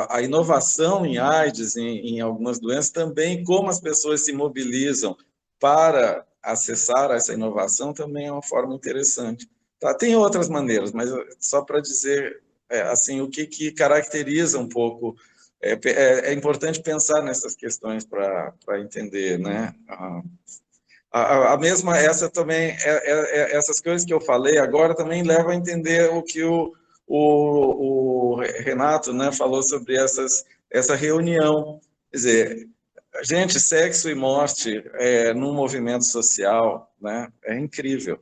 a inovação em AIDS, em algumas doenças, também como as pessoas se mobilizam para acessar essa inovação também é uma forma interessante. Tá? Tem outras maneiras, mas só para dizer assim, o que caracteriza um pouco, é importante pensar nessas questões para entender, né? A mesma, essa também, essas coisas que eu falei agora também levam a entender o que o Renato, né, falou sobre essa reunião. Quer dizer, gente, sexo e morte num movimento social, né, é incrível.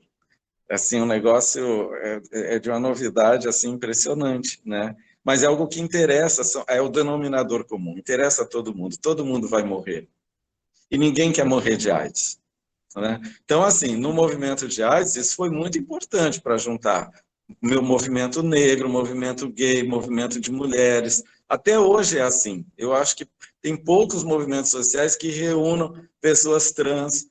Assim, o negócio é de uma novidade assim impressionante, né? Mas é algo que interessa, é o denominador comum, interessa a todo mundo vai morrer. E ninguém quer morrer de AIDS, né? Então, assim, no movimento de AIDS, isso foi muito importante para juntar o movimento negro, o movimento gay, o movimento de mulheres. Até hoje é assim. Eu acho que tem poucos movimentos sociais que reúnam pessoas trans.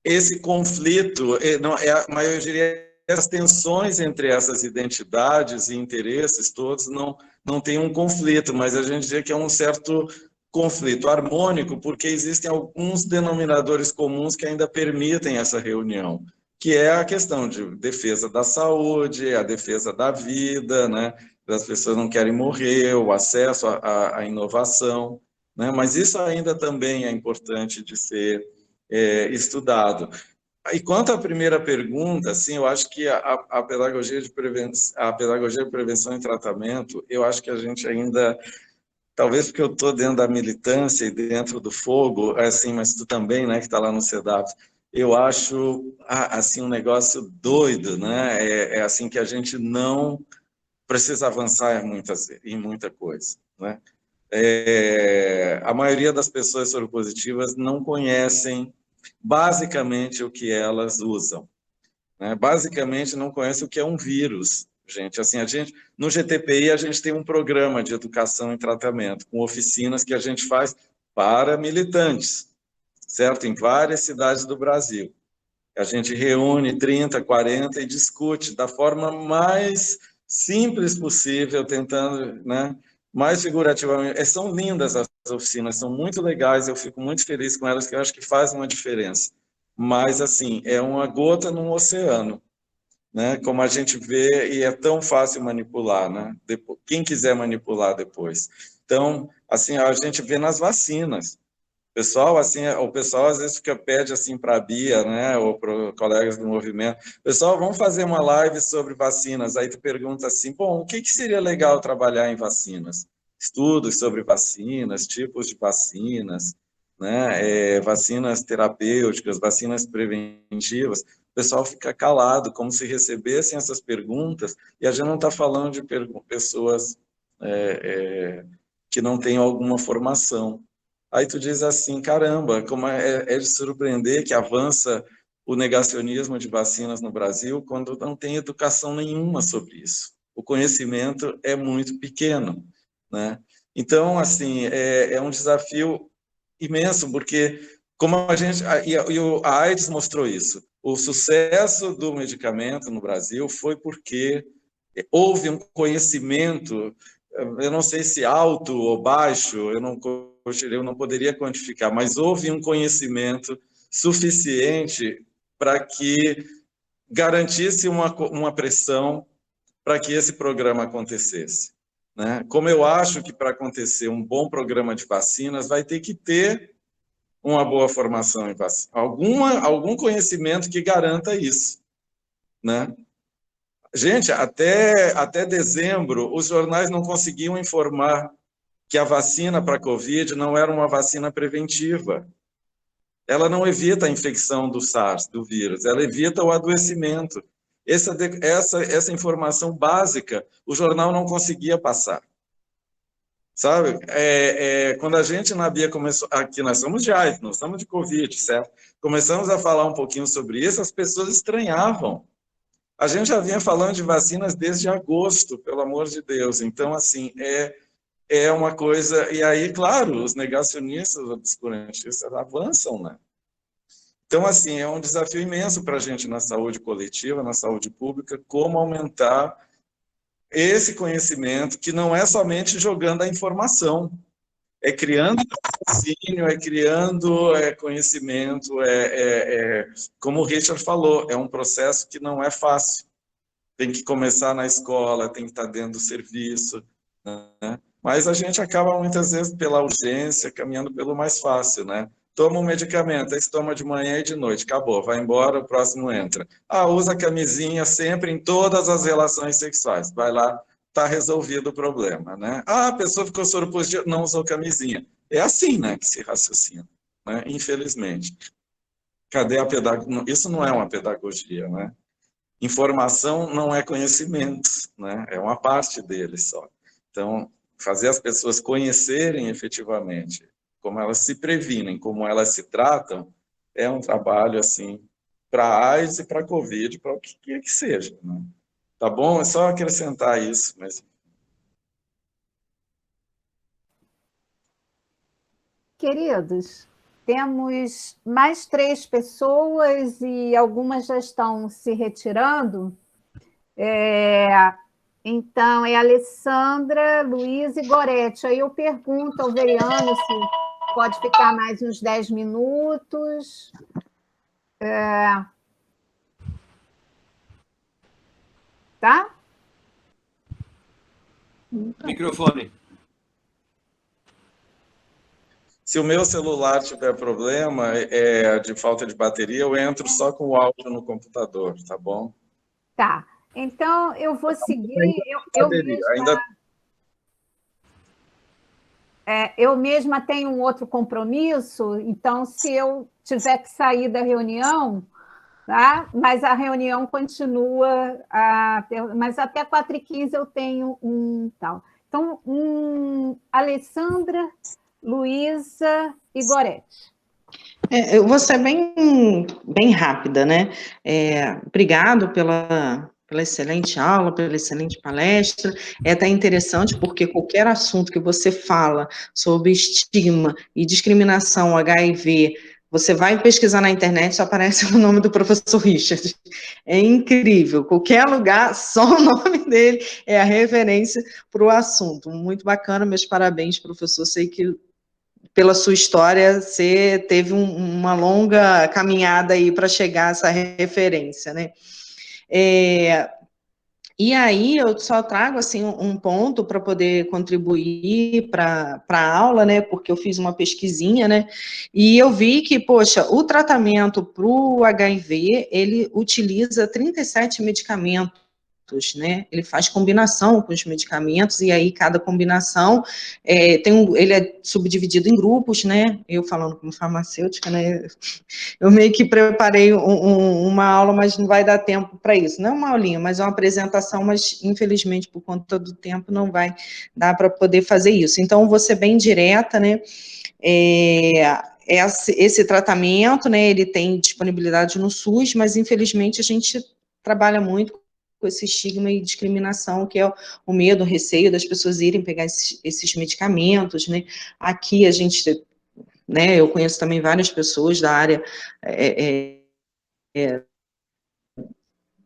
Esse conflito, a maioria das tensões entre essas identidades e interesses todos não tem um conflito, mas a gente diria que é um certo conflito harmônico, porque existem alguns denominadores comuns que ainda permitem essa reunião, que é a questão de defesa da saúde, a defesa da vida, né? As pessoas não querem morrer, o acesso à inovação, né? Mas isso ainda também é importante de ser estudado. E quanto à primeira pergunta, assim, eu acho que a pedagogia de prevenção e tratamento, eu acho que a gente ainda talvez porque eu estou dentro da militância e dentro do fogo, assim, mas tu também, né, que está lá no CEDAP, eu acho, assim, um negócio doido, né? É assim que a gente não precisa avançar em muita coisa, né? A maioria das pessoas soropositivas não conhecem basicamente o que elas usam, né? Basicamente não conhecem o que é um vírus, gente. Assim, no GTPI a gente tem um programa de educação em tratamento, com oficinas que a gente faz para militantes, certo? Em várias cidades do Brasil. A gente reúne 30, 40 e discute da forma mais simples possível, tentando, né, mais figurativamente. São lindas as oficinas, são muito legais, eu fico muito feliz com elas, que eu acho que fazem uma diferença. Mas, assim, é uma gota num oceano, né? Como a gente vê, e é tão fácil manipular, né? Quem quiser manipular depois. Então, assim, a gente vê nas vacinas. Pessoal, assim, o pessoal às vezes pede assim para a Bia, né, ou para os colegas do movimento, pessoal, vamos fazer uma live sobre vacinas. Aí tu pergunta assim, bom, o que seria legal trabalhar em vacinas? Estudos sobre vacinas, tipos de vacinas, né, vacinas terapêuticas, vacinas preventivas. O pessoal fica calado, como se recebessem essas perguntas, e a gente não está falando de pessoas que não têm alguma formação. Aí tu diz assim, caramba, como é de surpreender que avança o negacionismo de vacinas no Brasil quando não tem educação nenhuma sobre isso. O conhecimento é muito pequeno, né? Então, assim, é um desafio imenso, porque como a gente... a AIDS mostrou isso. O sucesso do medicamento no Brasil foi porque houve um conhecimento, eu não sei se alto ou baixo, eu não poderia quantificar, mas houve um conhecimento suficiente para que garantisse uma pressão para que esse programa acontecesse, né? Como eu acho que para acontecer um bom programa de vacinas vai ter que ter uma boa formação em vacina, algum conhecimento que garanta isso, né? Gente, até dezembro, os jornais não conseguiam informar que a vacina para a Covid não era uma vacina preventiva. Ela não evita a infecção do SARS, do vírus, ela evita o adoecimento. Essa informação básica, o jornal não conseguia passar. Sabe? Quando a gente na Bia começou... Aqui nós somos de AIDS, nós estamos de Covid, certo? Começamos a falar um pouquinho sobre isso, as pessoas estranhavam. A gente já vinha falando de vacinas desde agosto, pelo amor de Deus. Então, assim, é uma coisa... E aí, claro, os negacionistas, os obscurantistas avançam, né? Então, assim, é um desafio imenso para a gente na saúde coletiva, na saúde pública, como aumentar esse conhecimento, que não é somente jogando a informação, é criando raciocínio, é criando conhecimento, como o Richard falou, é um processo que não é fácil. Tem que começar na escola, tem que estar dentro do serviço, né? Mas a gente acaba muitas vezes pela urgência, caminhando pelo mais fácil, né? Toma um medicamento, aí se toma de manhã e de noite, acabou, vai embora, o próximo entra. Usa camisinha sempre em todas as relações sexuais, vai lá, está resolvido o problema, né? A pessoa ficou soropositiva, não usou camisinha. É assim, né, que se raciocina, né? Infelizmente. Cadê a pedagogia? Isso não é uma pedagogia, né? Informação não é conhecimento, né? É uma parte dele só. Então, fazer as pessoas conhecerem efetivamente como elas se previnem, como elas se tratam, é um trabalho, assim, para a AIDS e para a Covid, para o que quer que seja, né? Tá bom? É só acrescentar isso, mas... Queridos, temos mais 3 pessoas e algumas já estão se retirando. Então, é Alessandra, Luiz e Gorete. Aí eu pergunto ao Veriano se pode ficar mais uns 10 minutos. Tá? Microfone. Se o meu celular tiver problema de falta de bateria, eu entro só com o áudio no computador, tá bom? Tá. Então, eu vou seguir. Eu Ainda... eu mesma tenho um outro compromisso, então, se eu tiver que sair da reunião, tá? Mas a reunião continua, mas até 4h15 eu tenho um tal. Então, Alessandra, Luísa e Gorete. Eu vou ser bem rápida, né? Obrigado pela excelente aula, pela excelente palestra. É até interessante porque qualquer assunto que você fala sobre estigma e discriminação HIV, você vai pesquisar na internet, só aparece o nome do professor Richard. É incrível, qualquer lugar, só o nome dele é a referência para o assunto. Muito bacana, meus parabéns, professor. Sei que pela sua história, você teve uma longa caminhada aí para chegar a essa referência, né? E aí eu só trago assim um ponto para poder contribuir para a aula, né? Porque eu fiz uma pesquisinha, né? E eu vi que, poxa, o tratamento para o HIV, ele utiliza 37 medicamentos, né? Ele faz combinação com os medicamentos, e aí cada combinação ele é subdividido em grupos, né? Eu falando como farmacêutica, né? Eu meio que preparei uma aula, mas não vai dar tempo para isso. Não é uma aulinha, mas é uma apresentação, mas infelizmente por conta do tempo não vai dar para poder fazer isso. Então, vou ser bem direta, né? Esse tratamento, né? Ele tem disponibilidade no SUS, mas infelizmente a gente trabalha muito com esse estigma e discriminação, que é o medo, o receio das pessoas irem pegar esses medicamentos, né? Aqui a gente, né, eu conheço também várias pessoas da área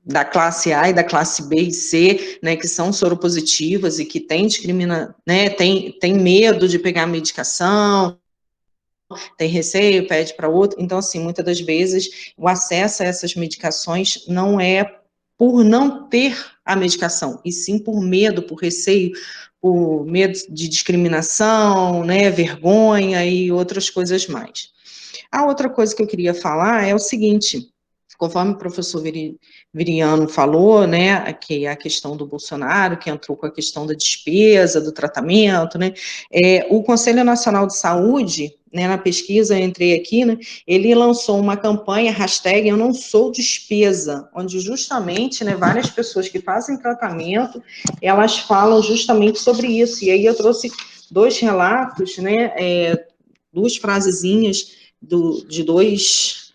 da classe A e da classe B e C, né, que são soropositivas e que tem né, tem medo de pegar a medicação, tem receio, pede para outro. Então, assim, muitas das vezes o acesso a essas medicações não é por não ter a medicação, e sim por medo, por receio, por medo de discriminação, né, vergonha e outras coisas mais. A outra coisa que eu queria falar é o seguinte: conforme o professor Viriano falou, né, que a questão do Bolsonaro, que entrou com a questão da despesa, do tratamento, né, o Conselho Nacional de Saúde, né, na pesquisa, eu entrei aqui, né, ele lançou uma campanha, hashtag Eu Não Sou Despesa, onde justamente, né, várias pessoas que fazem tratamento, elas falam justamente sobre isso, e aí eu trouxe 2 relatos, né, 2 frasezinhas de dois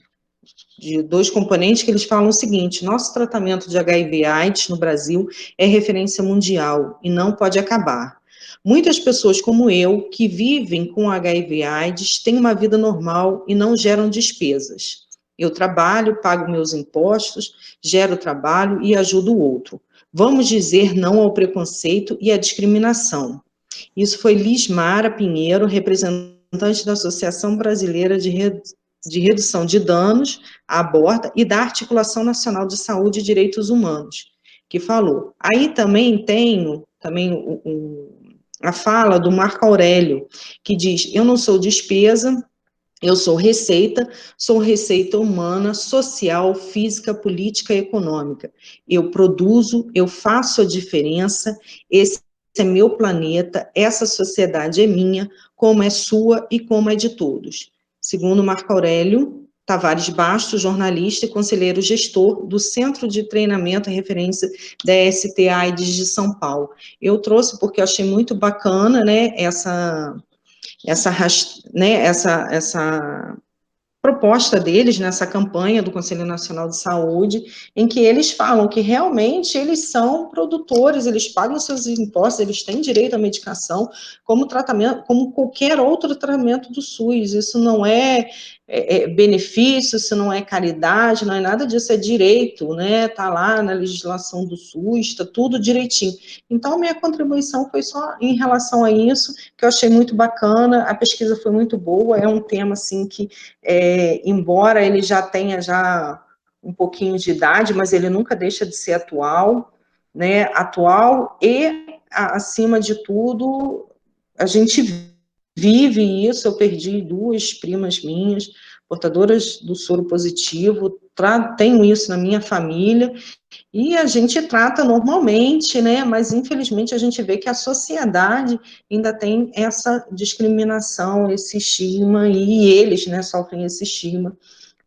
componentes que eles falam o seguinte: nosso tratamento de HIV/AIDS no Brasil é referência mundial e não pode acabar. Muitas pessoas como eu, que vivem com HIV/AIDS, têm uma vida normal e não geram despesas. Eu trabalho, pago meus impostos, gero trabalho e ajudo o outro. Vamos dizer não ao preconceito e à discriminação. Isso foi Lismara Pinheiro, representante da Associação Brasileira de Redução de Danos à Aborto e da Articulação Nacional de Saúde e Direitos Humanos, que falou. Aí também tenho a fala do Marco Aurélio, que diz: eu não sou despesa, eu sou receita humana, social, física, política e econômica. Eu produzo, eu faço a diferença, esse é meu planeta, essa sociedade é minha, como é sua e como é de todos. Segundo Marco Aurélio Tavares Bastos, jornalista e conselheiro gestor do Centro de Treinamento e Referência da ST-AIDS de São Paulo. Eu trouxe porque eu achei muito bacana, né, essa proposta deles nessa campanha do Conselho Nacional de Saúde, em que eles falam que realmente eles são produtores, eles pagam seus impostos, eles têm direito à medicação como tratamento, como qualquer outro tratamento do SUS. Isso não é benefício, isso não é caridade, não é nada disso, é direito, né? Tá lá na legislação do SUS, tá tudo direitinho. Então, minha contribuição foi só em relação a isso, que eu achei muito bacana, a pesquisa foi muito boa, é um tema, assim, que embora ele já tenha um pouquinho de idade, mas ele nunca deixa de ser atual, né, atual e, acima de tudo, a gente vive isso. Eu perdi 2 primas minhas, portadoras do soro positivo, tenho isso na minha família, e a gente trata normalmente, né, mas infelizmente a gente vê que a sociedade ainda tem essa discriminação, esse estigma, e eles, né, sofrem esse estigma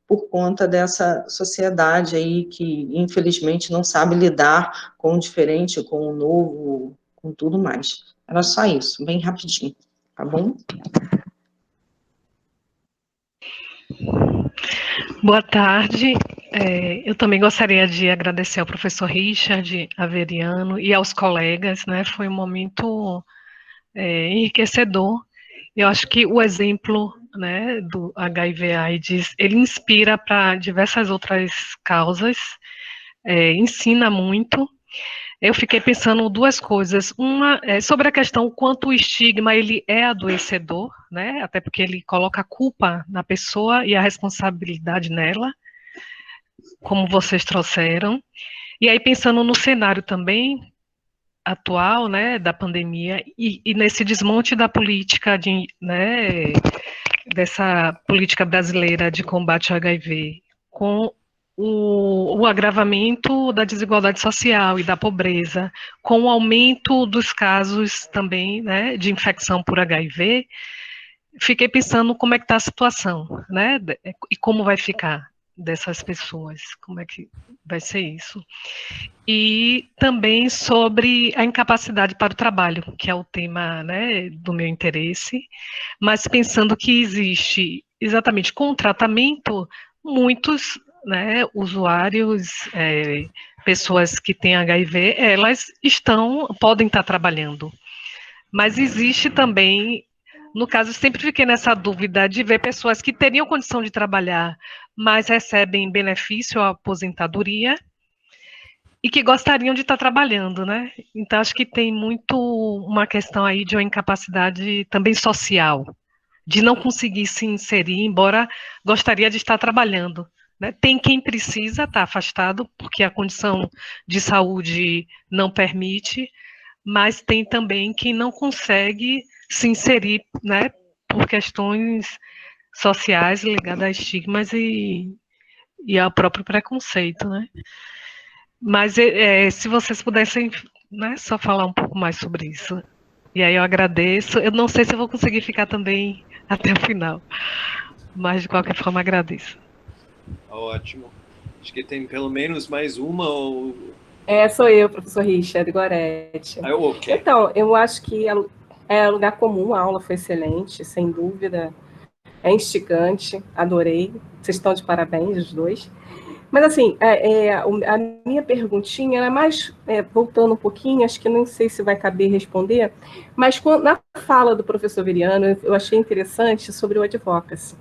por conta dessa sociedade aí que, infelizmente, não sabe lidar com o diferente, com o novo, com tudo mais. Era só isso, bem rapidinho, tá bom? Boa tarde. Eu também gostaria de agradecer ao professor Richard Averiano e aos colegas, né? Foi um momento enriquecedor. Eu acho que o exemplo, né, do HIV/AIDS, ele inspira para diversas outras causas, ensina muito. Eu fiquei pensando duas coisas. Uma é sobre a questão quanto o estigma ele é adoecedor, né? Até porque ele coloca a culpa na pessoa e a responsabilidade nela, como vocês trouxeram. E aí pensando no cenário também atual, né, da pandemia e nesse desmonte da política né, dessa política brasileira de combate ao HIV, com o agravamento da desigualdade social e da pobreza, com o aumento dos casos também, né, de infecção por HIV, fiquei pensando como é que está a situação, né, e como vai ficar dessas pessoas, como é que vai ser isso. E também sobre a incapacidade para o trabalho, que é o tema, né, do meu interesse, mas pensando que existe, exatamente com o tratamento, muitos, né, usuários, pessoas que têm HIV, elas podem estar trabalhando, mas existe também, no caso, sempre fiquei nessa dúvida de ver pessoas que teriam condição de trabalhar, mas recebem benefício à aposentadoria, e que gostariam de estar trabalhando, né? Então, acho que tem muito uma questão aí de uma incapacidade também social, de não conseguir se inserir, embora gostaria de estar trabalhando, né? Tem quem precisa estar afastado, porque a condição de saúde não permite, mas tem também quem não consegue se inserir, né? Por questões sociais ligadas a estigmas e ao próprio preconceito, né? Mas se vocês pudessem, né, só falar um pouco mais sobre isso. E aí eu agradeço. Eu não sei se eu vou conseguir ficar também até o final, mas de qualquer forma agradeço. Ótimo. Acho que tem pelo menos mais uma ou... Sou eu, professor Richard Gorete. Okay. Então, eu acho que é lugar comum, a aula foi excelente, sem dúvida. É instigante, adorei. Vocês estão de parabéns, os dois. Mas, assim, a minha perguntinha era mais, voltando um pouquinho, acho que não sei se vai caber responder, mas na fala do professor Veriano, eu achei interessante sobre o advocacy.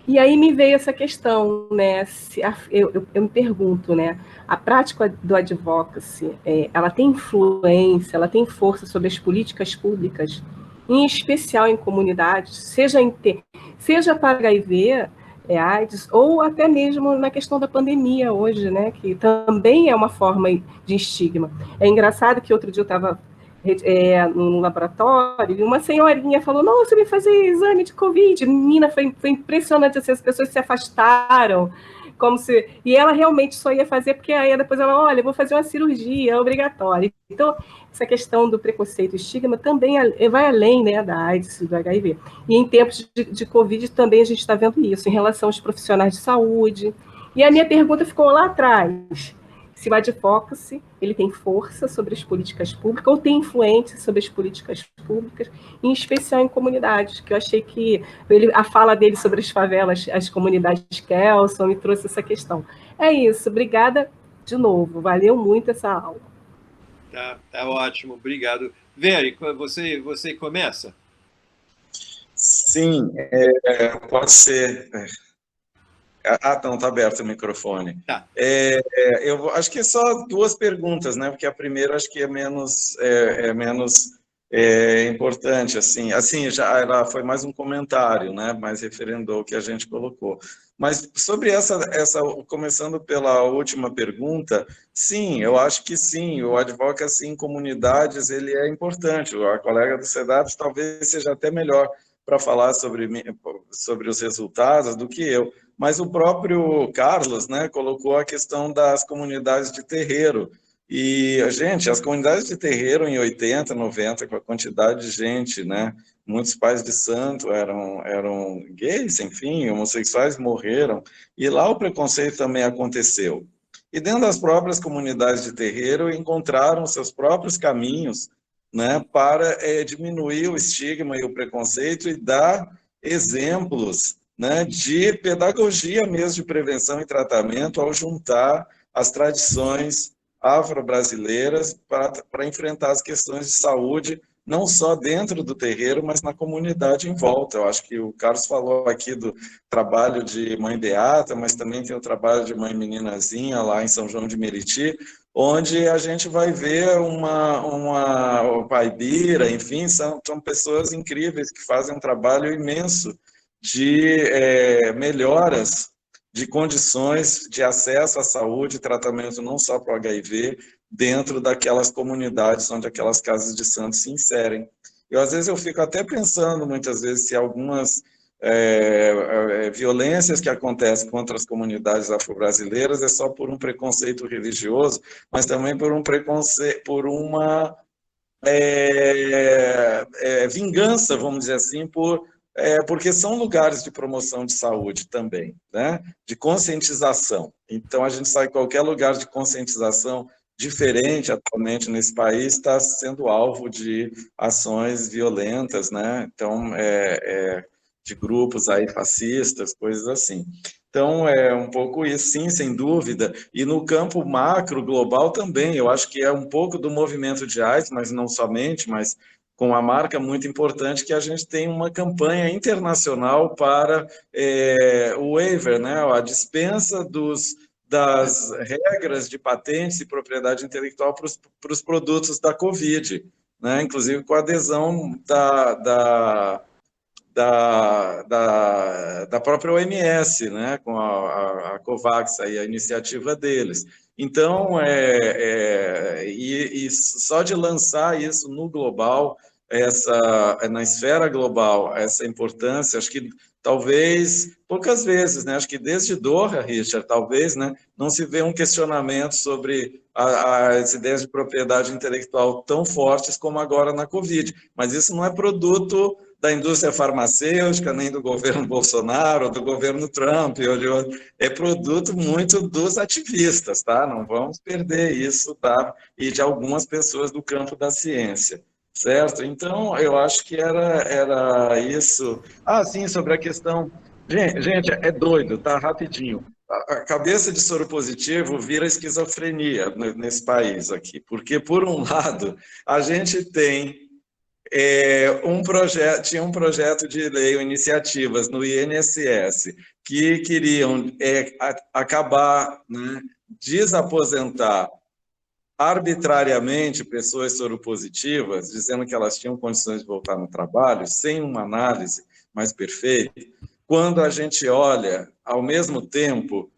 E aí me veio essa questão, né, eu me pergunto, né, a prática do advocacy, ela tem influência, ela tem força sobre as políticas públicas, em especial em comunidades, seja para HIV, AIDS, ou até mesmo na questão da pandemia hoje, né, que também é uma forma de estigma. É engraçado que outro dia eu estava no laboratório e uma senhorinha falou, nossa, eu vim fazer exame de Covid. Menina, foi impressionante, assim, as pessoas se afastaram, e ela realmente só ia fazer porque aí depois ela, olha, eu vou fazer uma cirurgia, é obrigatória. Então, essa questão do preconceito e estigma também vai além, né, da AIDS e do HIV. E em tempos de Covid também a gente está vendo isso, em relação aos profissionais de saúde. E a minha pergunta ficou lá atrás, se o advocacy ele tem força sobre as políticas públicas ou tem influência sobre as políticas públicas, em especial em comunidades, que eu achei que a fala dele sobre as favelas, as comunidades Kelson, me trouxe essa questão. É isso, obrigada de novo, valeu muito essa aula. Tá ótimo, obrigado. Veri, você começa? Sim, pode ser... não, está aberto o microfone. Tá. Eu acho que só duas perguntas, né? Porque a primeira acho que é menos importante, assim já ela foi mais um comentário, né? Mais referendou o que a gente colocou. Mas sobre essa, começando pela última pergunta, sim, eu acho que sim, o advocacy em comunidades ele é importante. A colega do CEDAPS talvez seja até melhor para falar sobre os resultados do que eu. Mas o próprio Carlos, né, colocou a questão das comunidades de terreiro. E, gente, as comunidades de terreiro em 80, 90, com a quantidade de gente, né, muitos pais de santo eram gays, enfim, homossexuais morreram, e lá o preconceito também aconteceu. E dentro das próprias comunidades de terreiro encontraram seus próprios caminhos, né, para diminuir o estigma e o preconceito e dar exemplos, né, de pedagogia mesmo, de prevenção e tratamento, ao juntar as tradições afro-brasileiras para enfrentar as questões de saúde, não só dentro do terreiro, mas na comunidade em volta. Eu acho que o Carlos falou aqui do trabalho de Mãe Beata, mas também tem o trabalho de Mãe Meninazinha, lá em São João de Meriti, onde a gente vai ver uma Paibira, enfim, são pessoas incríveis que fazem um trabalho imenso de melhoras de condições de acesso à saúde e tratamento não só para o HIV, dentro daquelas comunidades onde aquelas casas de santos se inserem. Às vezes eu fico até pensando, muitas vezes, se algumas violências que acontecem contra as comunidades afro-brasileiras é só por um preconceito religioso, mas também por um preconceito, por uma vingança, vamos dizer assim, porque são lugares de promoção de saúde também, né? De conscientização. Então, a gente sabe que qualquer lugar de conscientização diferente atualmente nesse país está sendo alvo de ações violentas, né? Então, de grupos aí fascistas, coisas assim. Então, é um pouco isso, sim, sem dúvida. E no campo macro, global também, eu acho que é um pouco do movimento de AIDS, mas não somente, mas com uma marca muito importante, que a gente tem uma campanha internacional para o waiver, né, a dispensa das regras de patentes e propriedade intelectual para os produtos da Covid, né, inclusive com a adesão da própria OMS, né, com a COVAX, aí, a iniciativa deles. Então, e só de lançar isso no global, na esfera global, essa importância, acho que talvez, poucas vezes, né, acho que desde Doha, Richard, talvez, né, não se vê um questionamento sobre as ideias de propriedade intelectual tão fortes como agora na Covid, mas isso não é produto da indústria farmacêutica, nem do governo Bolsonaro, ou do governo Trump, é produto muito dos ativistas, tá? Não vamos perder isso, tá? E de algumas pessoas do campo da ciência, certo? Então, eu acho que era isso. Ah, sim, sobre a questão... Gente, é doido, tá? Rapidinho. A cabeça de soro positivo vira esquizofrenia nesse país aqui, porque, por um lado, a gente tem tinha um projeto de lei, iniciativas no INSS, que queriam acabar, né, desaposentar arbitrariamente pessoas soropositivas, dizendo que elas tinham condições de voltar no trabalho, sem uma análise mais perfeita, quando a gente olha, ao mesmo tempo,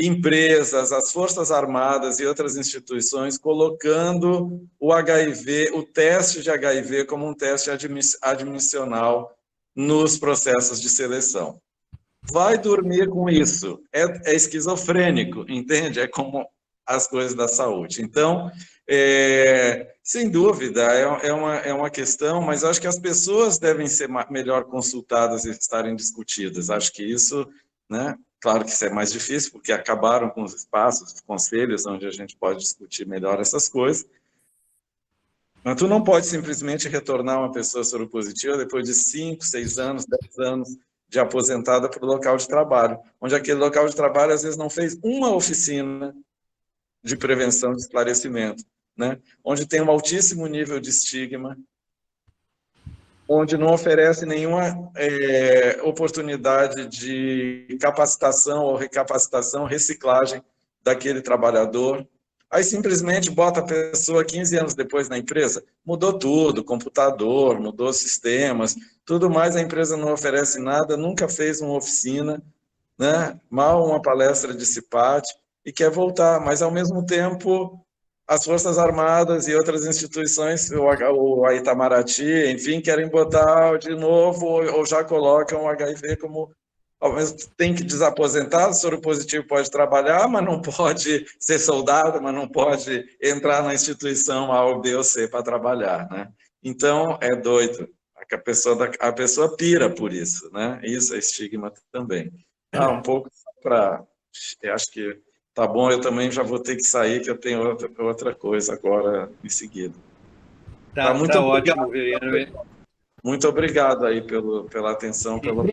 empresas, as Forças Armadas e outras instituições colocando o HIV, o teste de HIV como um teste admissional nos processos de seleção. Vai dormir com isso. É esquizofrênico, entende? É como as coisas da saúde. Então, sem dúvida, é uma questão, mas acho que as pessoas devem ser melhor consultadas e estarem discutidas. Acho que isso, né? Claro que isso é mais difícil, porque acabaram com os espaços, os conselhos, onde a gente pode discutir melhor essas coisas. Mas tu não pode simplesmente retornar uma pessoa soropositiva depois de 5, 6 anos, 10 anos de aposentada para o local de trabalho, onde aquele local de trabalho, às vezes, não fez uma oficina de prevenção de esclarecimento, né? Onde tem um altíssimo nível de estigma, onde não oferece nenhuma oportunidade de capacitação ou recapacitação, reciclagem daquele trabalhador. Aí simplesmente bota a pessoa 15 anos depois na empresa, mudou tudo, computador, mudou sistemas, tudo mais, a empresa não oferece nada, nunca fez uma oficina, né? Mal uma palestra de CIPAT, e quer voltar, mas ao mesmo tempo as Forças Armadas e outras instituições, o Itamaraty, enfim, querem botar de novo ou já colocam o HIV como, ao mesmo tempo, tem que desaposentar, soro positivo pode trabalhar, mas não pode ser soldado, mas não pode entrar na instituição A ou B ou C para trabalhar, né? Então, é doido. A pessoa pira por isso, né? Isso é estigma também. Um pouco para... Acho que tá bom, eu também já vou ter que sair, que eu tenho outra coisa agora em seguida. Tá, muito tá obrigado. ótimo, Veriano. Muito obrigado aí pela atenção, pela